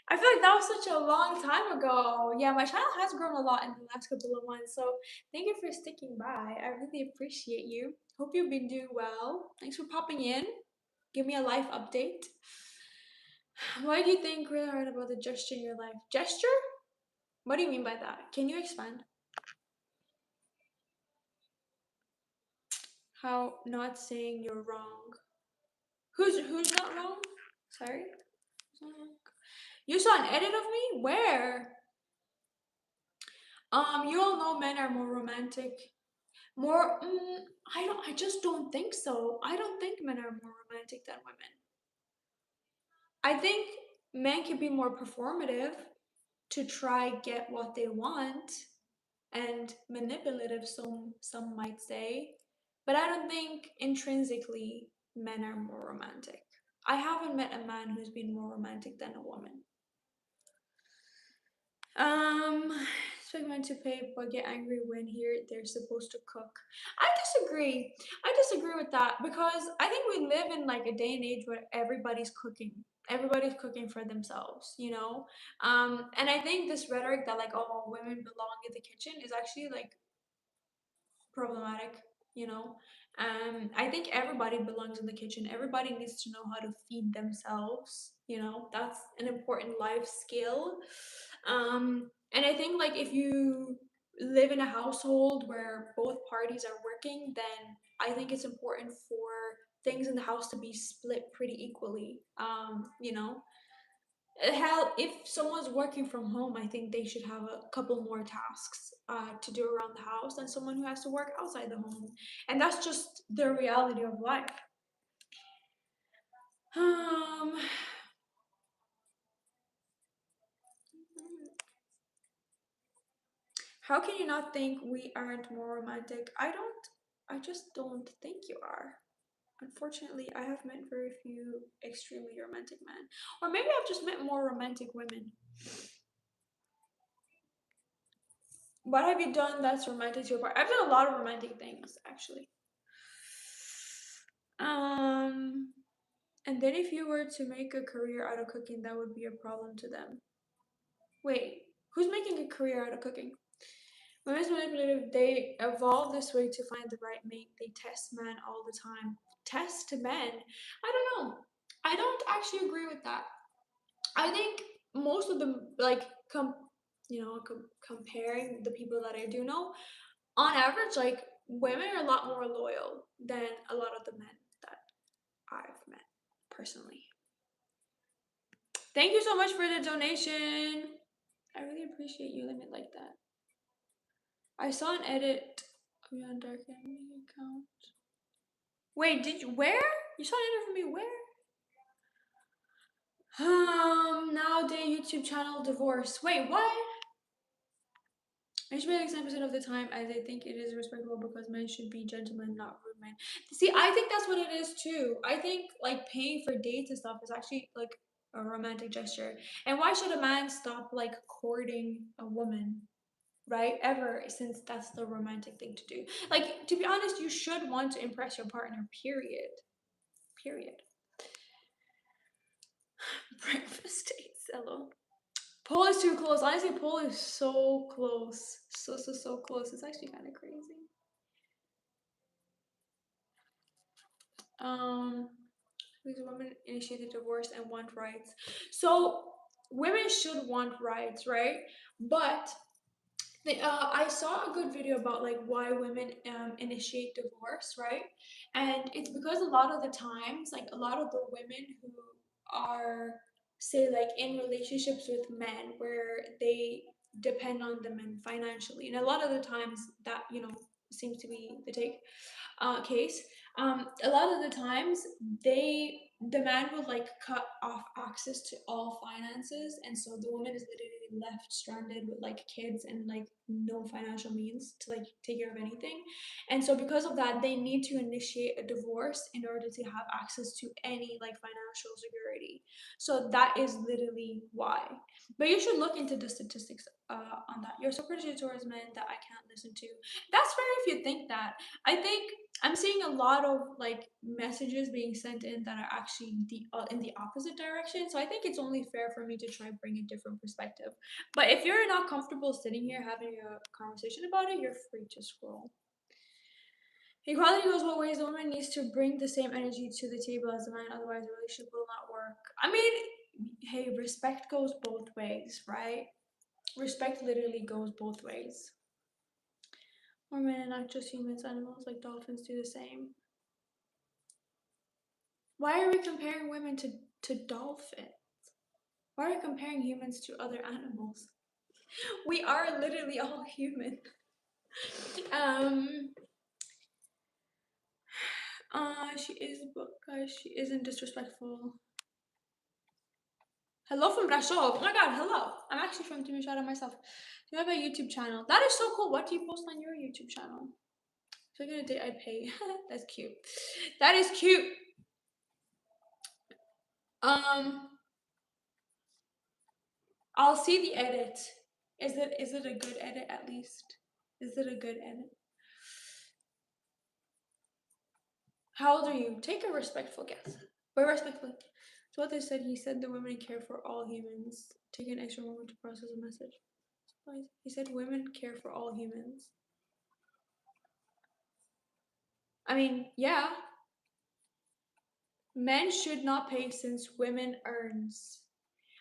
I feel like that was such a long time ago. Yeah, my channel has grown a lot in the last couple of months, so thank you for sticking by. I really appreciate you. Hope you've been doing well. Thanks for popping in. Give me a life update. Why do you think really hard about the gesture in your life? Gesture? What do you mean by that? Can you expand? How not saying you're wrong. Who's not wrong? Sorry? Who's not wrong? You saw an edit of me? Where? You all know men are more romantic. More, I just don't think so. I don't think men are more romantic than women. I think men can be more performative to try get what they want and manipulative, some might say, but I don't think intrinsically men are more romantic. I haven't met a man who's been more romantic than a woman. Um, expect men to pay but get angry when here they're supposed to cook. I disagree. I disagree with that because I think we live in like a day and age where everybody's cooking. Everybody's cooking for themselves, you know? And I think this rhetoric that like, oh, women belong in the kitchen is actually like problematic, you know. I think everybody belongs in the kitchen. Everybody needs to know how to feed themselves, you know. That's an important life skill. And I think like if you live in a household where both parties are working, then I think it's important for things in the house to be split pretty equally. You know, hell, if someone's working from home, I think they should have a couple more tasks to do around the house than someone who has to work outside the home. And that's just the reality of life. Um, how can you not think we aren't more romantic? I just don't think you are. Unfortunately, I have met very few extremely romantic men. Or maybe I've just met more romantic women. What have you done that's romantic to your part? I've done a lot of romantic things, actually. Um, and then if you were to make a career out of cooking, that would be a problem to them. Wait, who's making a career out of cooking? Women's manipulative, they evolve this way to find the right mate. They test men all the time. Test men? I don't know. I don't actually agree with that. I think most of them, like, comparing the people that I do know, on average, like, women are a lot more loyal than a lot of the men that I've met personally. Thank you so much for the donation. I really appreciate you. Let me like that. I saw an edit Are you on dark enemy account? Wait, did you where? You saw an interview from me where? Nowadays YouTube channel divorce. Wait, what? I should be like 10% of the time as I think it is respectable because men should be gentlemen, not rude men. See, I think that's what it is too. I think like paying for dates and stuff is actually like a romantic gesture. And why should a man stop like courting a woman? Right? Ever since that's the romantic thing to do. Like to be honest, you should want to impress your partner, period. Period. Breakfast dates, hello. Pole is too close. Honestly, pole is so close. So close. It's actually kind of crazy. Um, these women initiated divorce and want rights. So women should want rights, right? But I saw a good video about like why women initiate divorce, right? And it's because a lot of the times, like a lot of the women who are, say, like in relationships with men where they depend on the men financially, and a lot of the times that seems to be the case. A lot of the times the man will like cut off access to all finances, and so the woman is literally left stranded with like kids and like no financial means to like take care of anything. And so because of that, they need to initiate a divorce in order to have access to any like financial security. So that is literally why. But you should look into the statistics on that. You're so prejudiced towards men that I can't listen to. That's fair if you think that. I think I'm seeing a lot of like messages being sent in that are actually in the opposite direction. So I think it's only fair for me to try and bring a different perspective. But if you're not comfortable sitting here having a conversation about it, you're free to scroll. Equality goes both ways. The woman needs to bring the same energy to the table as the man, otherwise the relationship will not work. I mean, hey, respect goes both ways, right? Respect literally goes both ways. Or men are not just humans, animals like dolphins do the same. Why are we comparing women to dolphins? Why are we comparing humans to other animals? We are literally all human. Um, she is, but guys, she isn't disrespectful. Hello from Brasov. Oh my god, hello. I'm actually from Timisoara myself. Do you have a YouTube channel? That is so cool. What do you post on your YouTube channel? If I get a date, I'd pay. That's cute. That is cute. Um, I'll see the edit. Is it a good edit at least? Is it a good edit? How old are you? Take a respectful guess. Very respectfully. So what they said, he said the women care for all humans. Take an extra moment to process a message. He said women care for all humans. I mean, yeah. Men should not pay since women earns.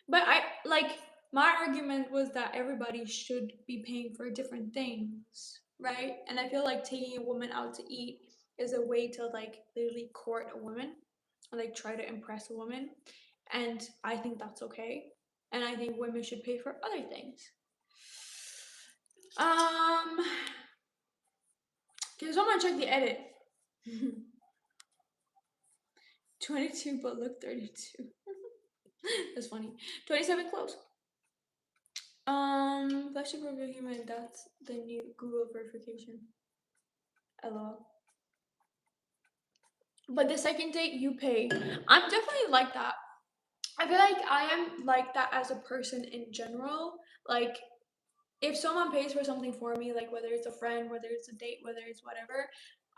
But I like my argument was that everybody should be paying for different things, right? And I feel like taking a woman out to eat is a way to like literally court a woman and like try to impress a woman. And I think that's okay. And I think women should pay for other things. Um, can someone check the edit? 22 but look 32. That's funny. 27 close. Plastic review human, that's the new Google verification. LOL. But the second date you pay. I'm definitely like that. I feel like I am like that as a person in general. Like if someone pays for something for me, like whether it's a friend, whether it's a date, whether it's whatever,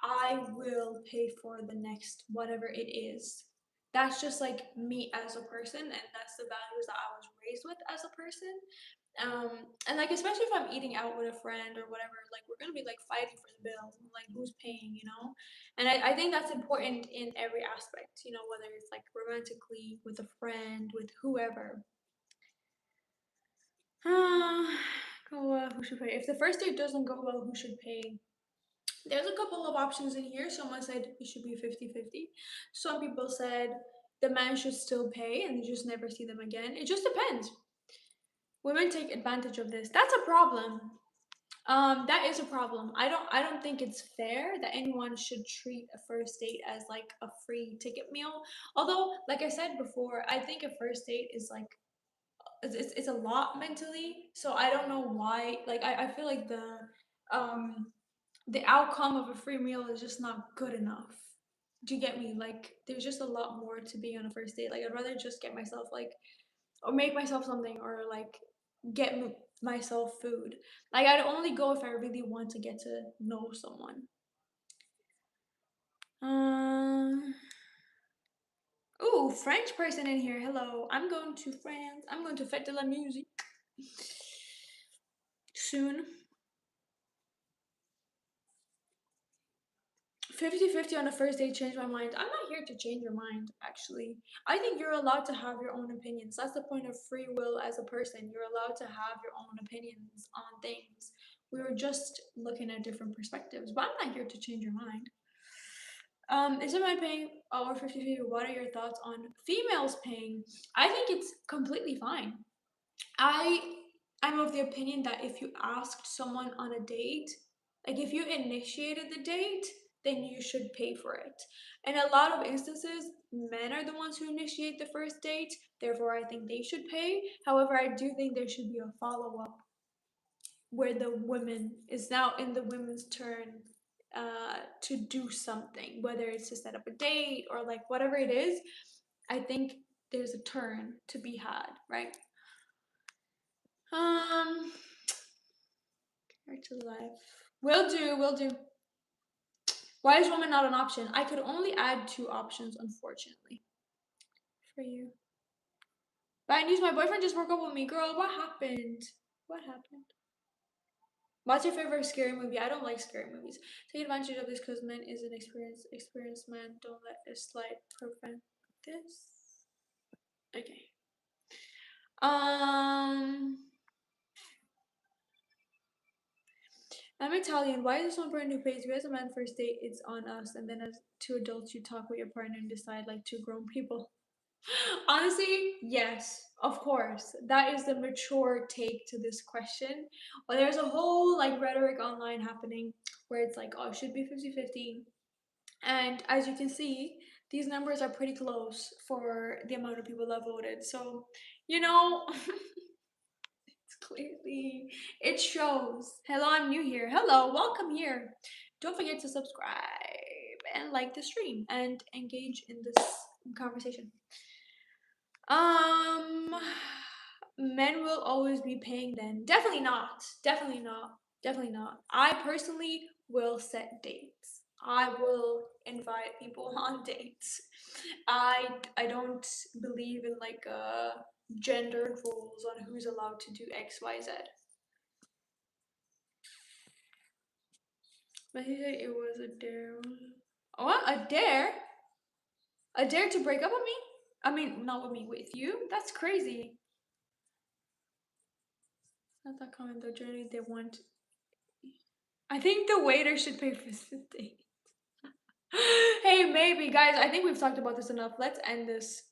I will pay for the next whatever it is. That's just like me as a person, and that's the values that I was raised with as a person. And like especially if I'm eating out with a friend or whatever, like we're gonna be like fighting for the bill, like who's paying. And I think that's important in every aspect, whether it's like romantically, with a friend, with whoever. Go who should pay? If the first date doesn't go well, who should pay? There's a couple of options in here. Someone said it should be 50-50. Some people said the man should still pay and you just never see them again. It just depends. Women take advantage of this. That's a problem. That is a problem. I don't think it's fair that anyone should treat a first date as like a free ticket meal. Although, like I said before, I think a first date is like it's a lot mentally. So I don't know why. Like I feel like um the outcome of a free meal is just not good enough. Do you get me? Like there's just a lot more to being on a first date. Like I'd rather just get myself like or make myself something or like get myself food. Like I'd only go if I really want to get to know someone. Um. Ooh, French person in here. Hello. I'm going to France. I'm going to Fête de la Musique soon. 50-50 on the first date changed my mind. I'm not here to change your mind, actually. I think you're allowed to have your own opinions. That's the point of free will as a person. You're allowed to have your own opinions on things. We were just looking at different perspectives, but I'm not here to change your mind. Is a man paying over 50-50? What are your thoughts on females paying? I think it's completely fine. I I'm of the opinion that if you asked someone on a date, like if you initiated the date, then you should pay for it. In a lot of instances, men are the ones who initiate the first date, therefore I think they should pay. However, I do think there should be a follow up where the woman is now in the women's turn to do something, whether it's to set up a date or like whatever it is. I think there's a turn to be had, right? Um, back to life. Will do, will do. Why is woman not an option? I could only add two options, unfortunately, for you. Bad news, my boyfriend just broke up with me. Girl, what happened? What happened? What's your favorite scary movie? I don't like scary movies. Take advantage of this because men is an experienced man. Don't let a slight prevent this. Okay. Um, I'm Italian. Why is this one partner who pays you as a man first date? It's on us, and then as two adults, you talk with your partner and decide like two grown people. Honestly, yes, of course. That is the mature take to this question. But there's a whole like rhetoric online happening where it's like, oh, it should be 50-50. And as you can see, these numbers are pretty close for the amount of people that voted. So, you know, it's clearly, it shows. Hello, I'm new here. Hello, welcome here. Don't forget to subscribe and like the stream and engage in this conversation. Um, Men will always be paying then. Definitely not. Definitely not. Definitely not. I personally will set dates. I will invite people on dates. I don't believe in like gendered rules on who's allowed to do X, Y, Z. But he said it was a dare. What? A dare? A dare to break up with me? I mean, not with me, with you? That's crazy. Not that common though. Generally, they want. I think the waiter should pay for the date. Hey, maybe, guys. I think we've talked about this enough. Let's end this.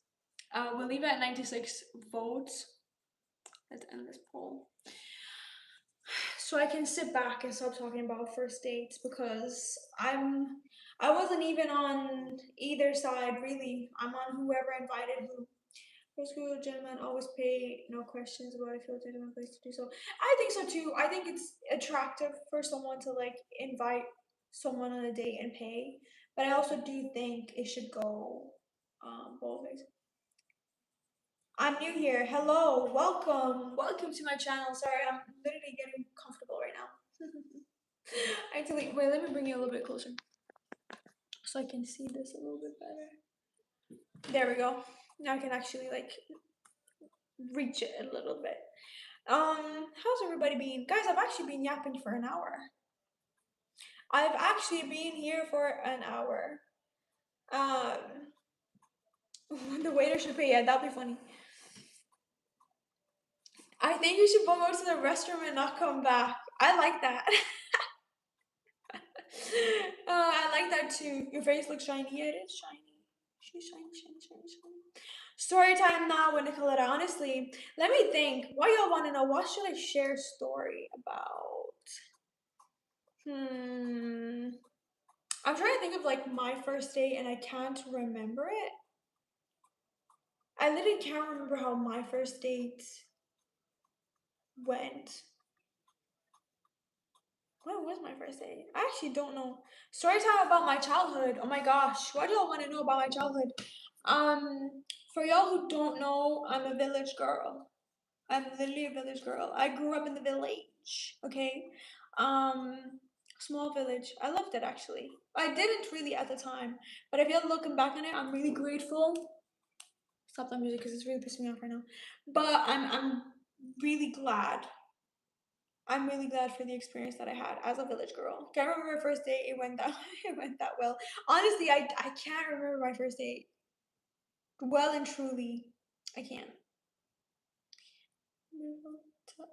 We'll leave it at 96 votes. Let's end this poll. So I can sit back and stop talking about first dates because I wasn't even on either side really. I'm on whoever invited who. First school gentlemen always pay, no questions about if you're a place to do so. I think so too. I think it's attractive for someone to like invite someone on a date and pay, but I also do think it should go both ways. I'm new here. Hello, welcome to my channel. Sorry, I'm literally getting comfortable right now. Actually, wait, let me bring you a little bit closer so I can see this a little bit better. There we go. Now I can actually like reach it a little bit. How's everybody been? Guys, I've actually been yapping for an hour. I've actually been here for an hour. Um, the waiter should pay. Yeah, that'd be funny. I think you should both go to the restroom and not come back. I like that. I like that too. Your face looks shiny. Yeah, it is shiny. She's shiny, shiny, shiny, shiny. Story time now with Nicoletta. Honestly, let me think. What y'all want to know? What should I share story about? Hmm. I'm trying to think of like my first date and I can't remember it. I literally can't remember how my first date went. When was my first date? I actually don't know. Story time about my childhood. Oh my gosh, why do y'all want to know about my childhood? For y'all who don't know, I'm a village girl. I'm literally a village girl. I grew up in the village. Okay, um, small village. I loved it actually. I didn't really at the time, but I feel looking back on it, I'm really grateful. Stop that music because it's really pissing me off right now. But I'm really glad. I'm really glad for the experience that I had as a village girl. Can't remember my first date. It went that it went that well. Honestly, I can't remember my first date. Well and truly, I can't.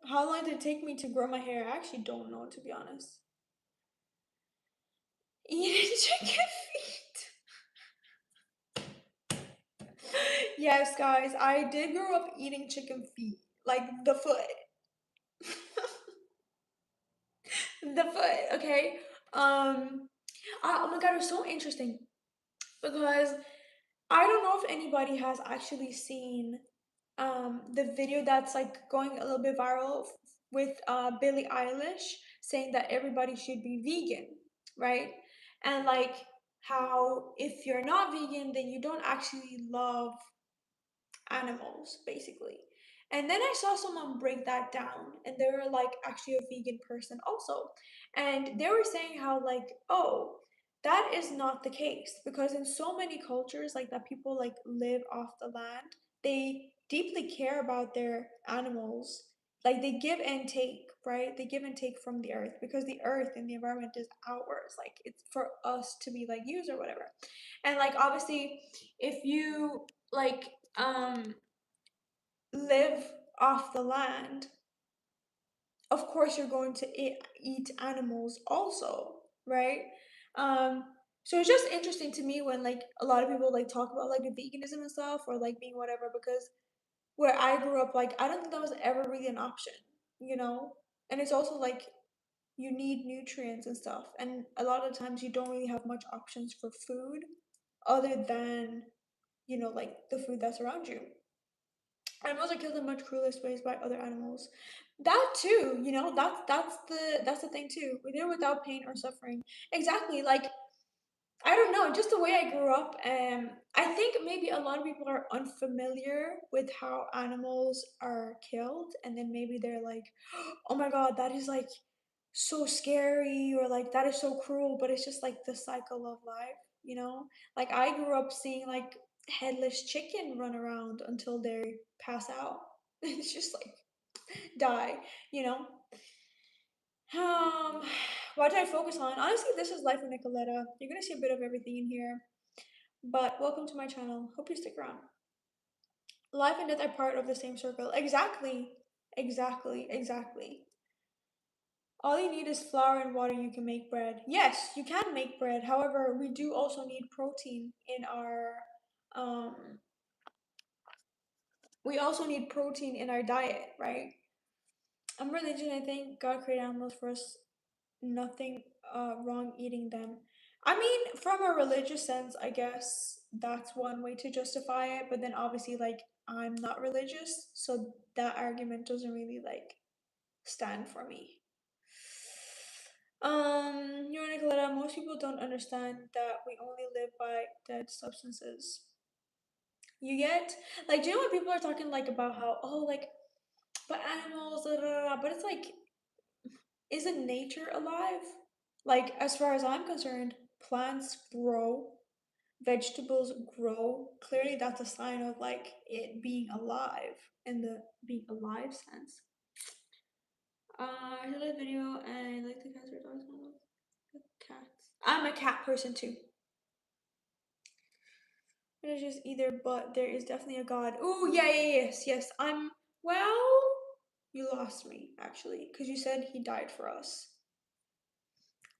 How long did it take me to grow my hair? I actually don't know, to be honest. Eating chicken feet. Yes, guys, I did grow up eating chicken feet, like the foot, the foot. Okay. Oh my god, it was so interesting because I don't know if anybody has actually seen the video that's like going a little bit viral with Billie Eilish saying that everybody should be vegan, right? And like how if you're not vegan, then you don't actually love animals, basically. And then I saw someone break that down, and they were like actually a vegan person also. And they were saying how, like, oh, that is not the case because in so many cultures, like that people like live off the land, they deeply care about their animals. Like they give and take, right? They give and take from the earth because the earth and the environment is ours. Like it's for us to be like used or whatever. And like obviously, if you like live off the land, of course you're going to eat animals also, right? Um, so it's just interesting to me when like a lot of people like talk about like the veganism and stuff or like being whatever because where I grew up, like I don't think that was ever really an option, you know? And it's also like you need nutrients and stuff, and a lot of times you don't really have much options for food other than like the food that's around you. Animals are killed in much cruelest ways by other animals. That too, that's the thing too. We do it without pain or suffering. Exactly. Like I don't know, just the way I grew up. I think maybe a lot of people are unfamiliar with how animals are killed, and then maybe they're like, "Oh my God, that is like so scary," or like that is so cruel. But it's just like the cycle of life, you know. Like I grew up seeing like headless chicken run around until they pass out. It's just like die, you know. Um, what did I focus on? Honestly, this is Life with Nicoletta. You're gonna see a bit of everything in here. But welcome to my channel. Hope you stick around. Life and death are part of the same circle. Exactly. Exactly. Exactly. All you need is flour and water, you can make bread. Yes, you can make bread. However, we do also need protein in our um we also need protein in our diet, right? I'm religion, I think God created animals for us, nothing wrong eating them. I mean, from a religious sense, I guess that's one way to justify it, but then obviously like I'm not religious, so that argument doesn't really like stand for me. You know, Nicoletta, most people don't understand that we only live by dead substances. You get like, do you know when people are talking like about how like but animals, da, da, da, da, but it's like, isn't nature alive? Like, as far as I'm concerned, plants grow, vegetables grow. Clearly, that's a sign of like it being alive in the being alive sense. I like the video and I like the cats or dogs. I love the cats. I'm a cat person too. It's just either, but there is definitely a God. Oh yeah, yeah, yes, yes. Well. You lost me actually, because you said he died for us.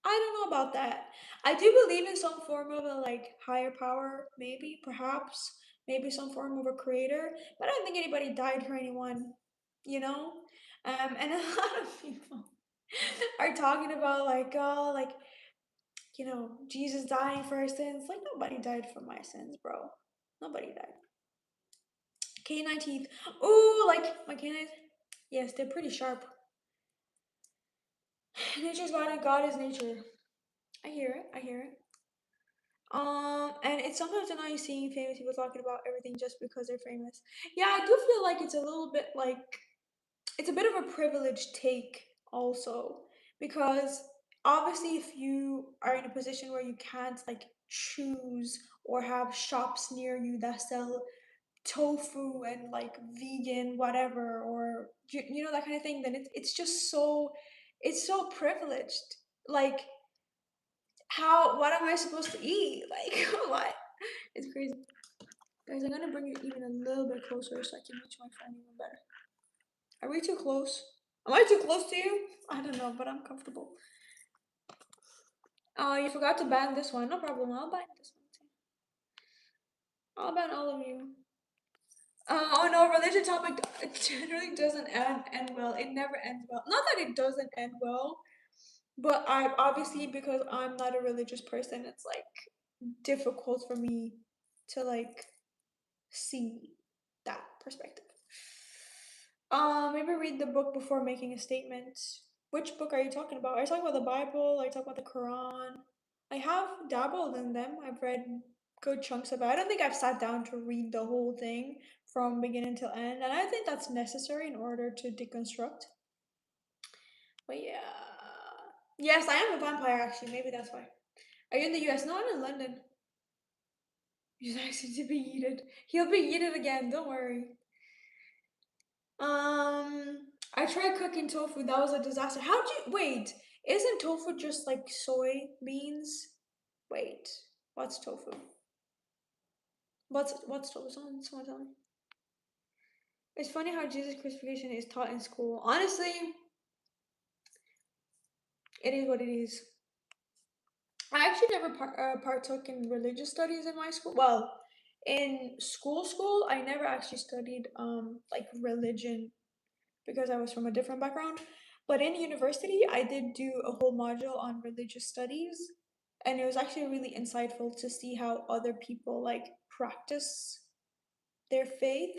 I don't know about that. I do believe in some form of a like higher power, maybe, perhaps, maybe some form of a creator, but I don't think anybody died for anyone, you know? And a lot of people are talking about like, oh, like, Jesus dying for our sins. Like, nobody died for my sins, bro. Nobody died. Canine teeth. Ooh, like my canines. Yes, they're pretty sharp. Nature's God and God is nature. I hear it. I hear it. And it's sometimes annoying seeing famous people talking about everything just because they're famous. Yeah, I do feel like it's a little bit like it's a bit of a privileged take also because obviously if you are in a position where you can't like choose or have shops near you that sell tofu and like vegan whatever or that kind of thing, then it's just so privileged. Like, what am I supposed to eat? Like, what? It's crazy. Guys, I'm gonna bring it even a little bit closer so I can reach my phone even better. Are we too close? Am I too close to you? I don't know, but I'm comfortable. You forgot to ban this one. No problem. I'll ban this one too. I'll ban all of you. Oh no, religion topic generally doesn't end well. It never ends well. Not that it doesn't end well, but I obviously because I'm not a religious person, it's like difficult for me to like see that perspective. Maybe read the book before making a statement. Which book are you talking about? Are you talking about the Bible? Are you talking about the Quran? I have dabbled in them. I've read good chunks of it. I don't think I've sat down to read the whole thing from beginning till end, and I think that's necessary in order to deconstruct. But yeah. Yes, I am a vampire actually. Maybe that's why. Are you in the US? No, I'm in London. He's actually to be yeeted. He'll be yeeted again, don't worry. I tried cooking tofu. That was a disaster. How'd you wait? Isn't tofu just like soy beans? Wait, what's tofu? What's tofu? Someone tell me. It's funny how Jesus crucifixion is taught in school. Honestly, it is what it is. I actually never partook in religious studies in my school. Well, in school, I never actually studied like religion because I was from a different background. But in university, I did do a whole module on religious studies, and it was actually really insightful to see how other people like practice their faith.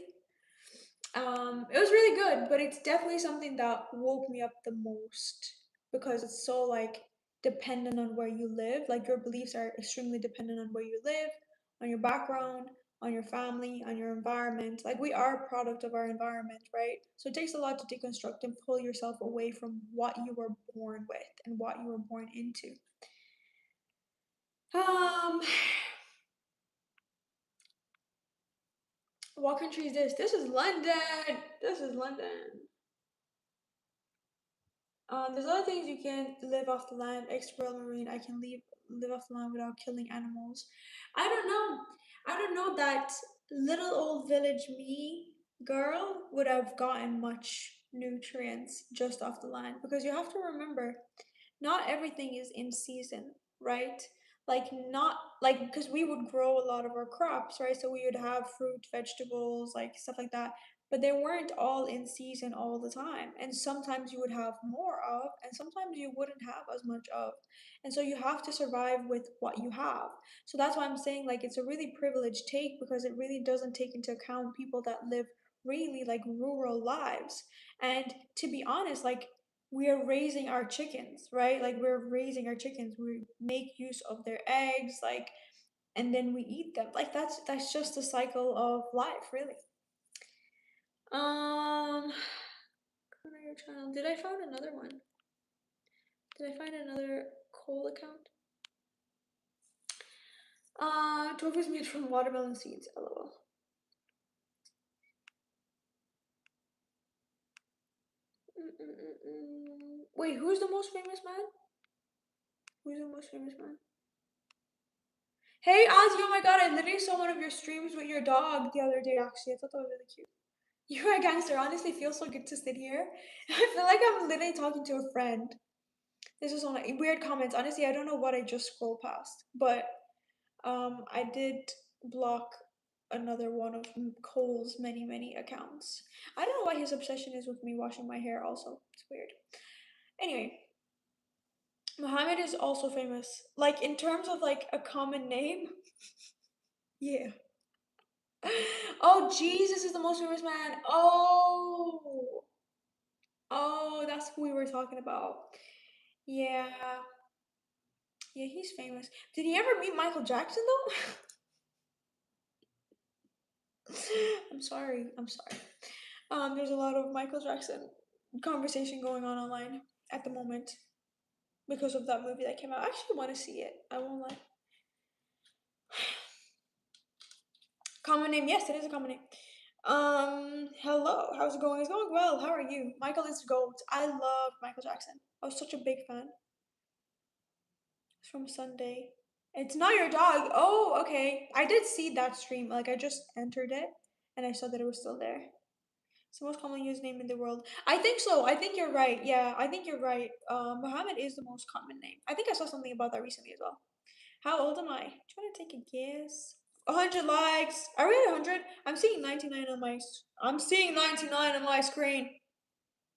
It was really good, but it's definitely something that woke me up the most because it's so like dependent on where you live. Like your beliefs are extremely dependent on where you live, on your background, on your family, on your environment. Like we are a product of our environment, right? So it takes a lot to deconstruct and pull yourself away from what you were born with and what you were born into. Um, what country is this? This is London. This is London. There's other things you can live off the land, explore marine. I can live off the land without killing animals. I don't know. I don't know that little old village me girl would have gotten much nutrients just off the land because you have to remember not everything is in season, right? Like not like because we would grow a lot of our crops, right? So we would have fruit, vegetables, like stuff like that. But they weren't all in season all the time. And sometimes you would have more of, and sometimes you wouldn't have as much of. And so you have to survive with what you have. So that's why I'm saying like it's a really privileged take because it really doesn't take into account people that live really like rural lives. And to be honest, like we are raising our chickens, right? Like we're raising our chickens. We make use of their eggs, like, and then we eat them. Like that's just the cycle of life, really. Your channel. Did I find another one? Did I find another coal account? Tofu is made from watermelon seeds. LOL. Wait, who's the most famous man? Who's the most famous man? Hey, Ozzy, oh my god, I literally saw one of your streams with your dog the other day, actually. I thought that was really cute. You're a gangster. Honestly, it feels so good to sit here. I feel like I'm literally talking to a friend. This is one weird comments. Honestly, I don't know what I just scrolled past, but I did block another one of Cole's many accounts. I don't know why his obsession is with me washing my hair. Also, it's weird. Anyway, Muhammad is also famous. Like in terms of like a common name. Yeah. Oh, Jesus is the most famous man. Oh. Oh, that's who we were talking about. Yeah. Yeah, he's famous. Did he ever meet Michael Jackson though? I'm sorry. I'm sorry. There's a lot of Michael Jackson conversation going on online at the moment because of that movie that came out. I actually want to see it. I won't lie. Common name, yes, it is a common name. Hello, how's it going? It's going well. How are you? Michael is gold. I love Michael Jackson. I was such a big fan. It's from Sunday. It's not your dog. Oh, okay. I did see that stream. Like I just entered it and I saw that it was still there. It's the most commonly used name in the world. I think so. I think you're right. Yeah, I think you're right. Muhammad is the most common name. I think I saw something about that recently as well. How old am I? Do you want to take a guess? 100 likes. Are we at 100? I'm seeing 99 on my. I'm seeing 99 on my screen.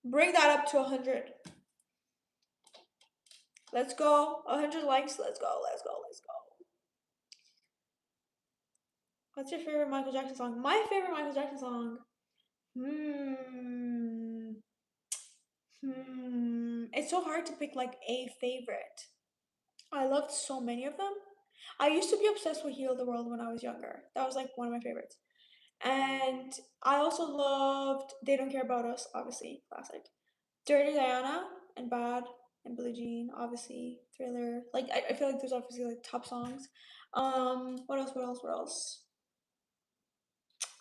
Bring that up to 100. Let's go. 100 likes. Let's go. Let's go. Let's go. What's your favorite Michael Jackson song? My favorite Michael Jackson song. Hmm. It's so hard to pick like a favorite. I loved so many of them. I used to be obsessed with Heal the World when I was younger. That was like one of my favorites. And I also loved They Don't Care About Us, obviously, classic. Dirty Diana and Bad and Billie Jean, obviously. Thriller. Like I feel like there's obviously like top songs. What else? What else? What else?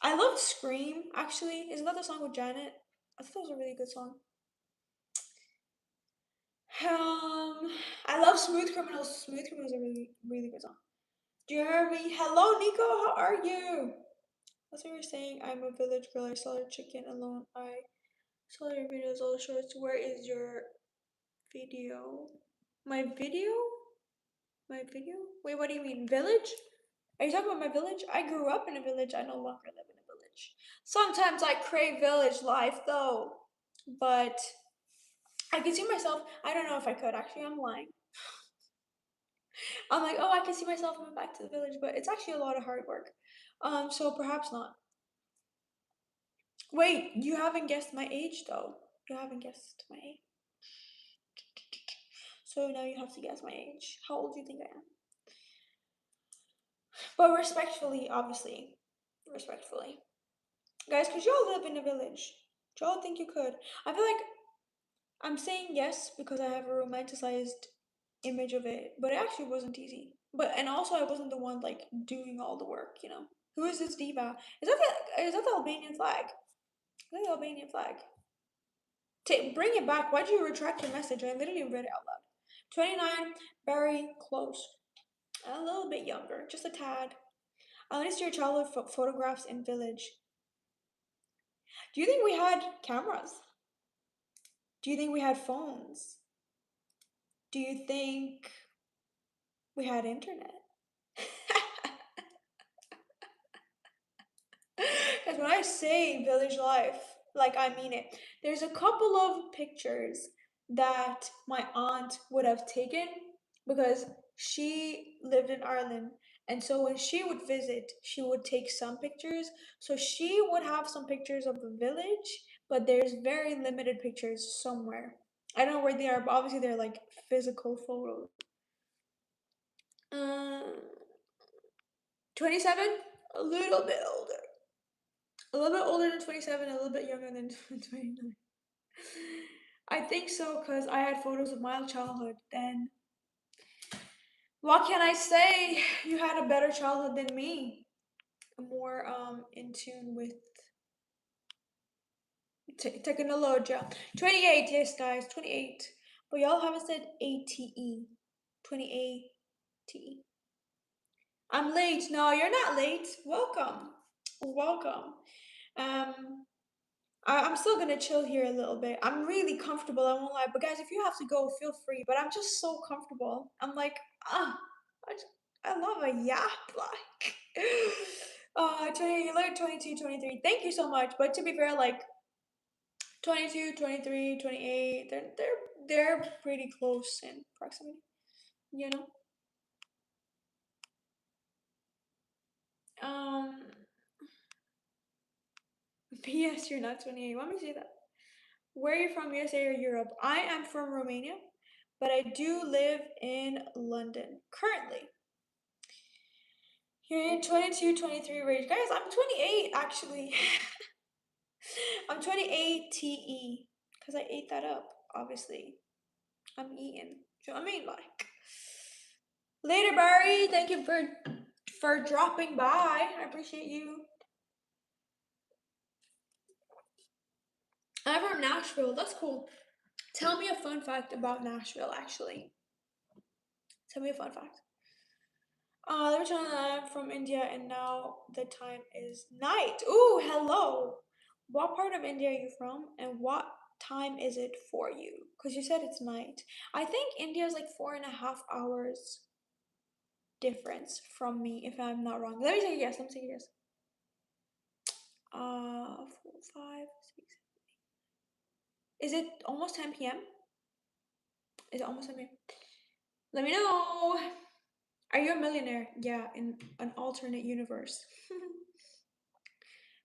I loved Scream, actually. Isn't that the song with Janet? I thought that was a really good song. I love Smooth Criminals. Smooth Criminals is a really, really good song. Jeremy, hello Nico, how are you? That's what you were saying. I'm a village girl. I saw a chicken alone. I saw your videos, all the shorts. Where is your video? My video? My video? Wait, what do you mean? Village? Are you talking about my village? I grew up in a village. I no longer live in a village. Sometimes I crave village life though. But I can see myself. I don't know if I could. Actually, I'm lying. I'm like, oh, I can see myself moving back to the village, but it's actually a lot of hard work. So perhaps not. Wait, you haven't guessed my age though. You haven't guessed my age. So now you have to guess my age. How old do you think I am? But respectfully, obviously. Respectfully. Guys, could y'all live in a village? Do y'all think you could? I feel like I'm saying yes because I have a romanticized image of it, but it actually wasn't easy. But and also I wasn't the one like doing all the work, you know. Who is this diva? Is that the Albanian flag? Is that the Albanian flag? Bring it back. Why'd you retract your message? I literally read it out loud. 29, very close. A little bit younger, just a tad. I want to see your childhood photographs in village. Do you think we had cameras? Do you think we had phones? Do you think we had internet? Because when I say village life, like I mean it. There's a couple of pictures that my aunt would have taken because she lived in Ireland. And so when she would visit, she would take some pictures. So she would have some pictures of the village, but there's very limited pictures somewhere. I don't know where they are, but obviously they're like physical photos. 27? A little bit older. A little bit older than 27, a little bit younger than 29. I think so because I had photos of my childhood. Then, what can I say? You had a better childhood than me. More in tune with technology. 28, yes, guys, 28. But y'all haven't said ATE. 28. I'm late. No, you're not late. Welcome. Welcome. Um, I'm still gonna chill here a little bit. I'm really comfortable, I won't lie. But guys, if you have to go, feel free. But I'm just so comfortable. I'm like, I love a yap, like. 20, like 22, 23. Thank you so much. But to be fair, like 22, 23, 28. They're pretty close in proximity, you know? Um, P.S. You're not 28. Let me see that. Where are you from, USA or Europe? I am from Romania, but I do live in London currently. You're in 22, 23 range. Guys, I'm 28 actually. I'm 28 TE because I ate that up, obviously. I'm eating. Do you know what I mean? Like, later, Barry. Thank you for dropping by. I appreciate you. I'm from Nashville. That's cool. Tell me a fun fact about Nashville, actually. Tell me a fun fact. Let me tell you that I'm from India and now the time is night. Ooh, hello. What part of India are you from and what time is it for you? Because you said it's night. I think India is like 4.5 hours difference from me, if I'm not wrong. Let me take a guess. Let me take a guess. 4, 5, 6. Is it almost 10 p.m.? Is it almost 10 p.m.? Let me know. Are you a millionaire? Yeah, in an alternate universe.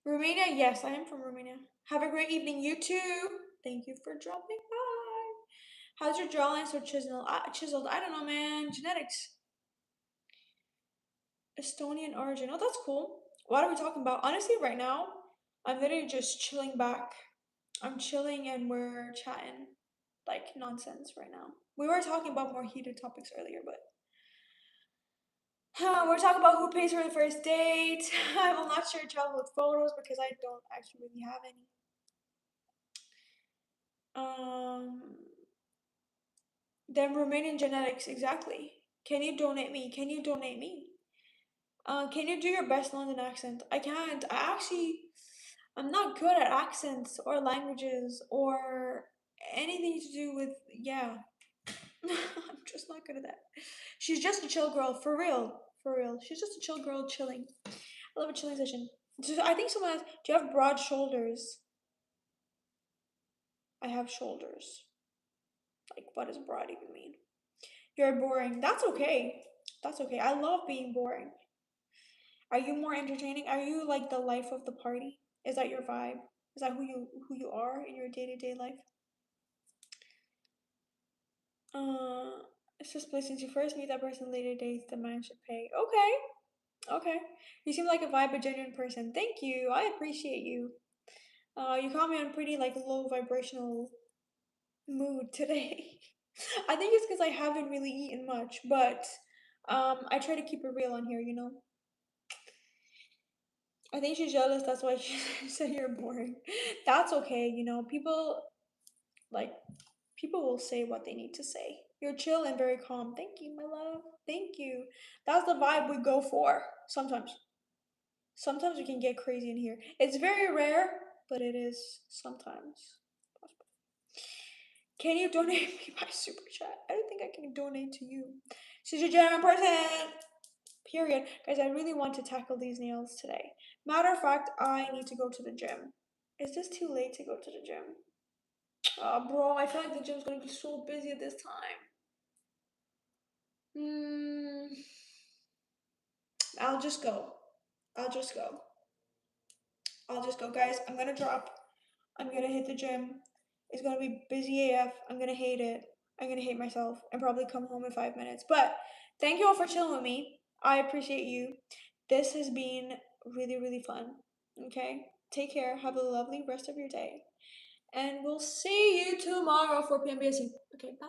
Romania? Yes, I am from Romania. Have a great evening, you too. Thank you for dropping by. How's your jawline so chiseled? I don't know, man. Genetics. Estonian origin. Oh, that's cool. What are we talking about? Honestly, right now, I'm literally just chilling back. I'm chilling and we're chatting like nonsense right now. We were talking about more heated topics earlier, but we're talking about who pays for the first date. I will not share childhood photos because I don't actually really have any. Um, then Romanian genetics, exactly. Can you donate me? Can you donate me? Can you do your best London accent? I can't. I'm not good at accents or languages or anything to do with, yeah. I'm just not good at that. She's just a chill girl, for real. For real. She's just a chill girl chilling. I love a chilling session. So I think someone asked, do you have broad shoulders? I have shoulders. Like, what does broad even mean? You're boring. That's okay. That's okay. I love being boring. Are you more entertaining? Are you like the life of the party? Is that your vibe? Is that who you are in your day-to-day life? Uh, it's just play since you first meet that person later dates, the man should pay. Okay, okay. You seem like a vibe, a genuine person. Thank you. I appreciate you. You caught me on pretty like low vibrational mood today. I think it's because I haven't really eaten much, but I try to keep it real on here, you know. I think she's jealous. That's why she said you're boring. That's okay, you know. Like people will say what they need to say. You're chill and very calm. Thank you, my love. Thank you. That's the vibe we go for. Sometimes. Sometimes we can get crazy in here. It's very rare, but it is sometimes. Can you donate me by super chat? I don't think I can donate to you. She's a genuine person. Period. Guys, I really want to tackle these nails today. Matter of fact, I need to go to the gym. Is this too late to go to the gym? Bro, I feel like the gym's gonna be so busy at this time. Hmm. I'll just go. I'll just go. I'll just go, guys. I'm gonna drop. I'm gonna hit the gym. It's gonna be busy AF. I'm gonna hate it. I'm gonna hate myself and probably come home in 5 minutes. But thank you all for chilling with me. I appreciate you. This has been really, really fun. Okay? Take care. Have a lovely rest of your day. And we'll see you tomorrow for PMBSU. Okay, bye.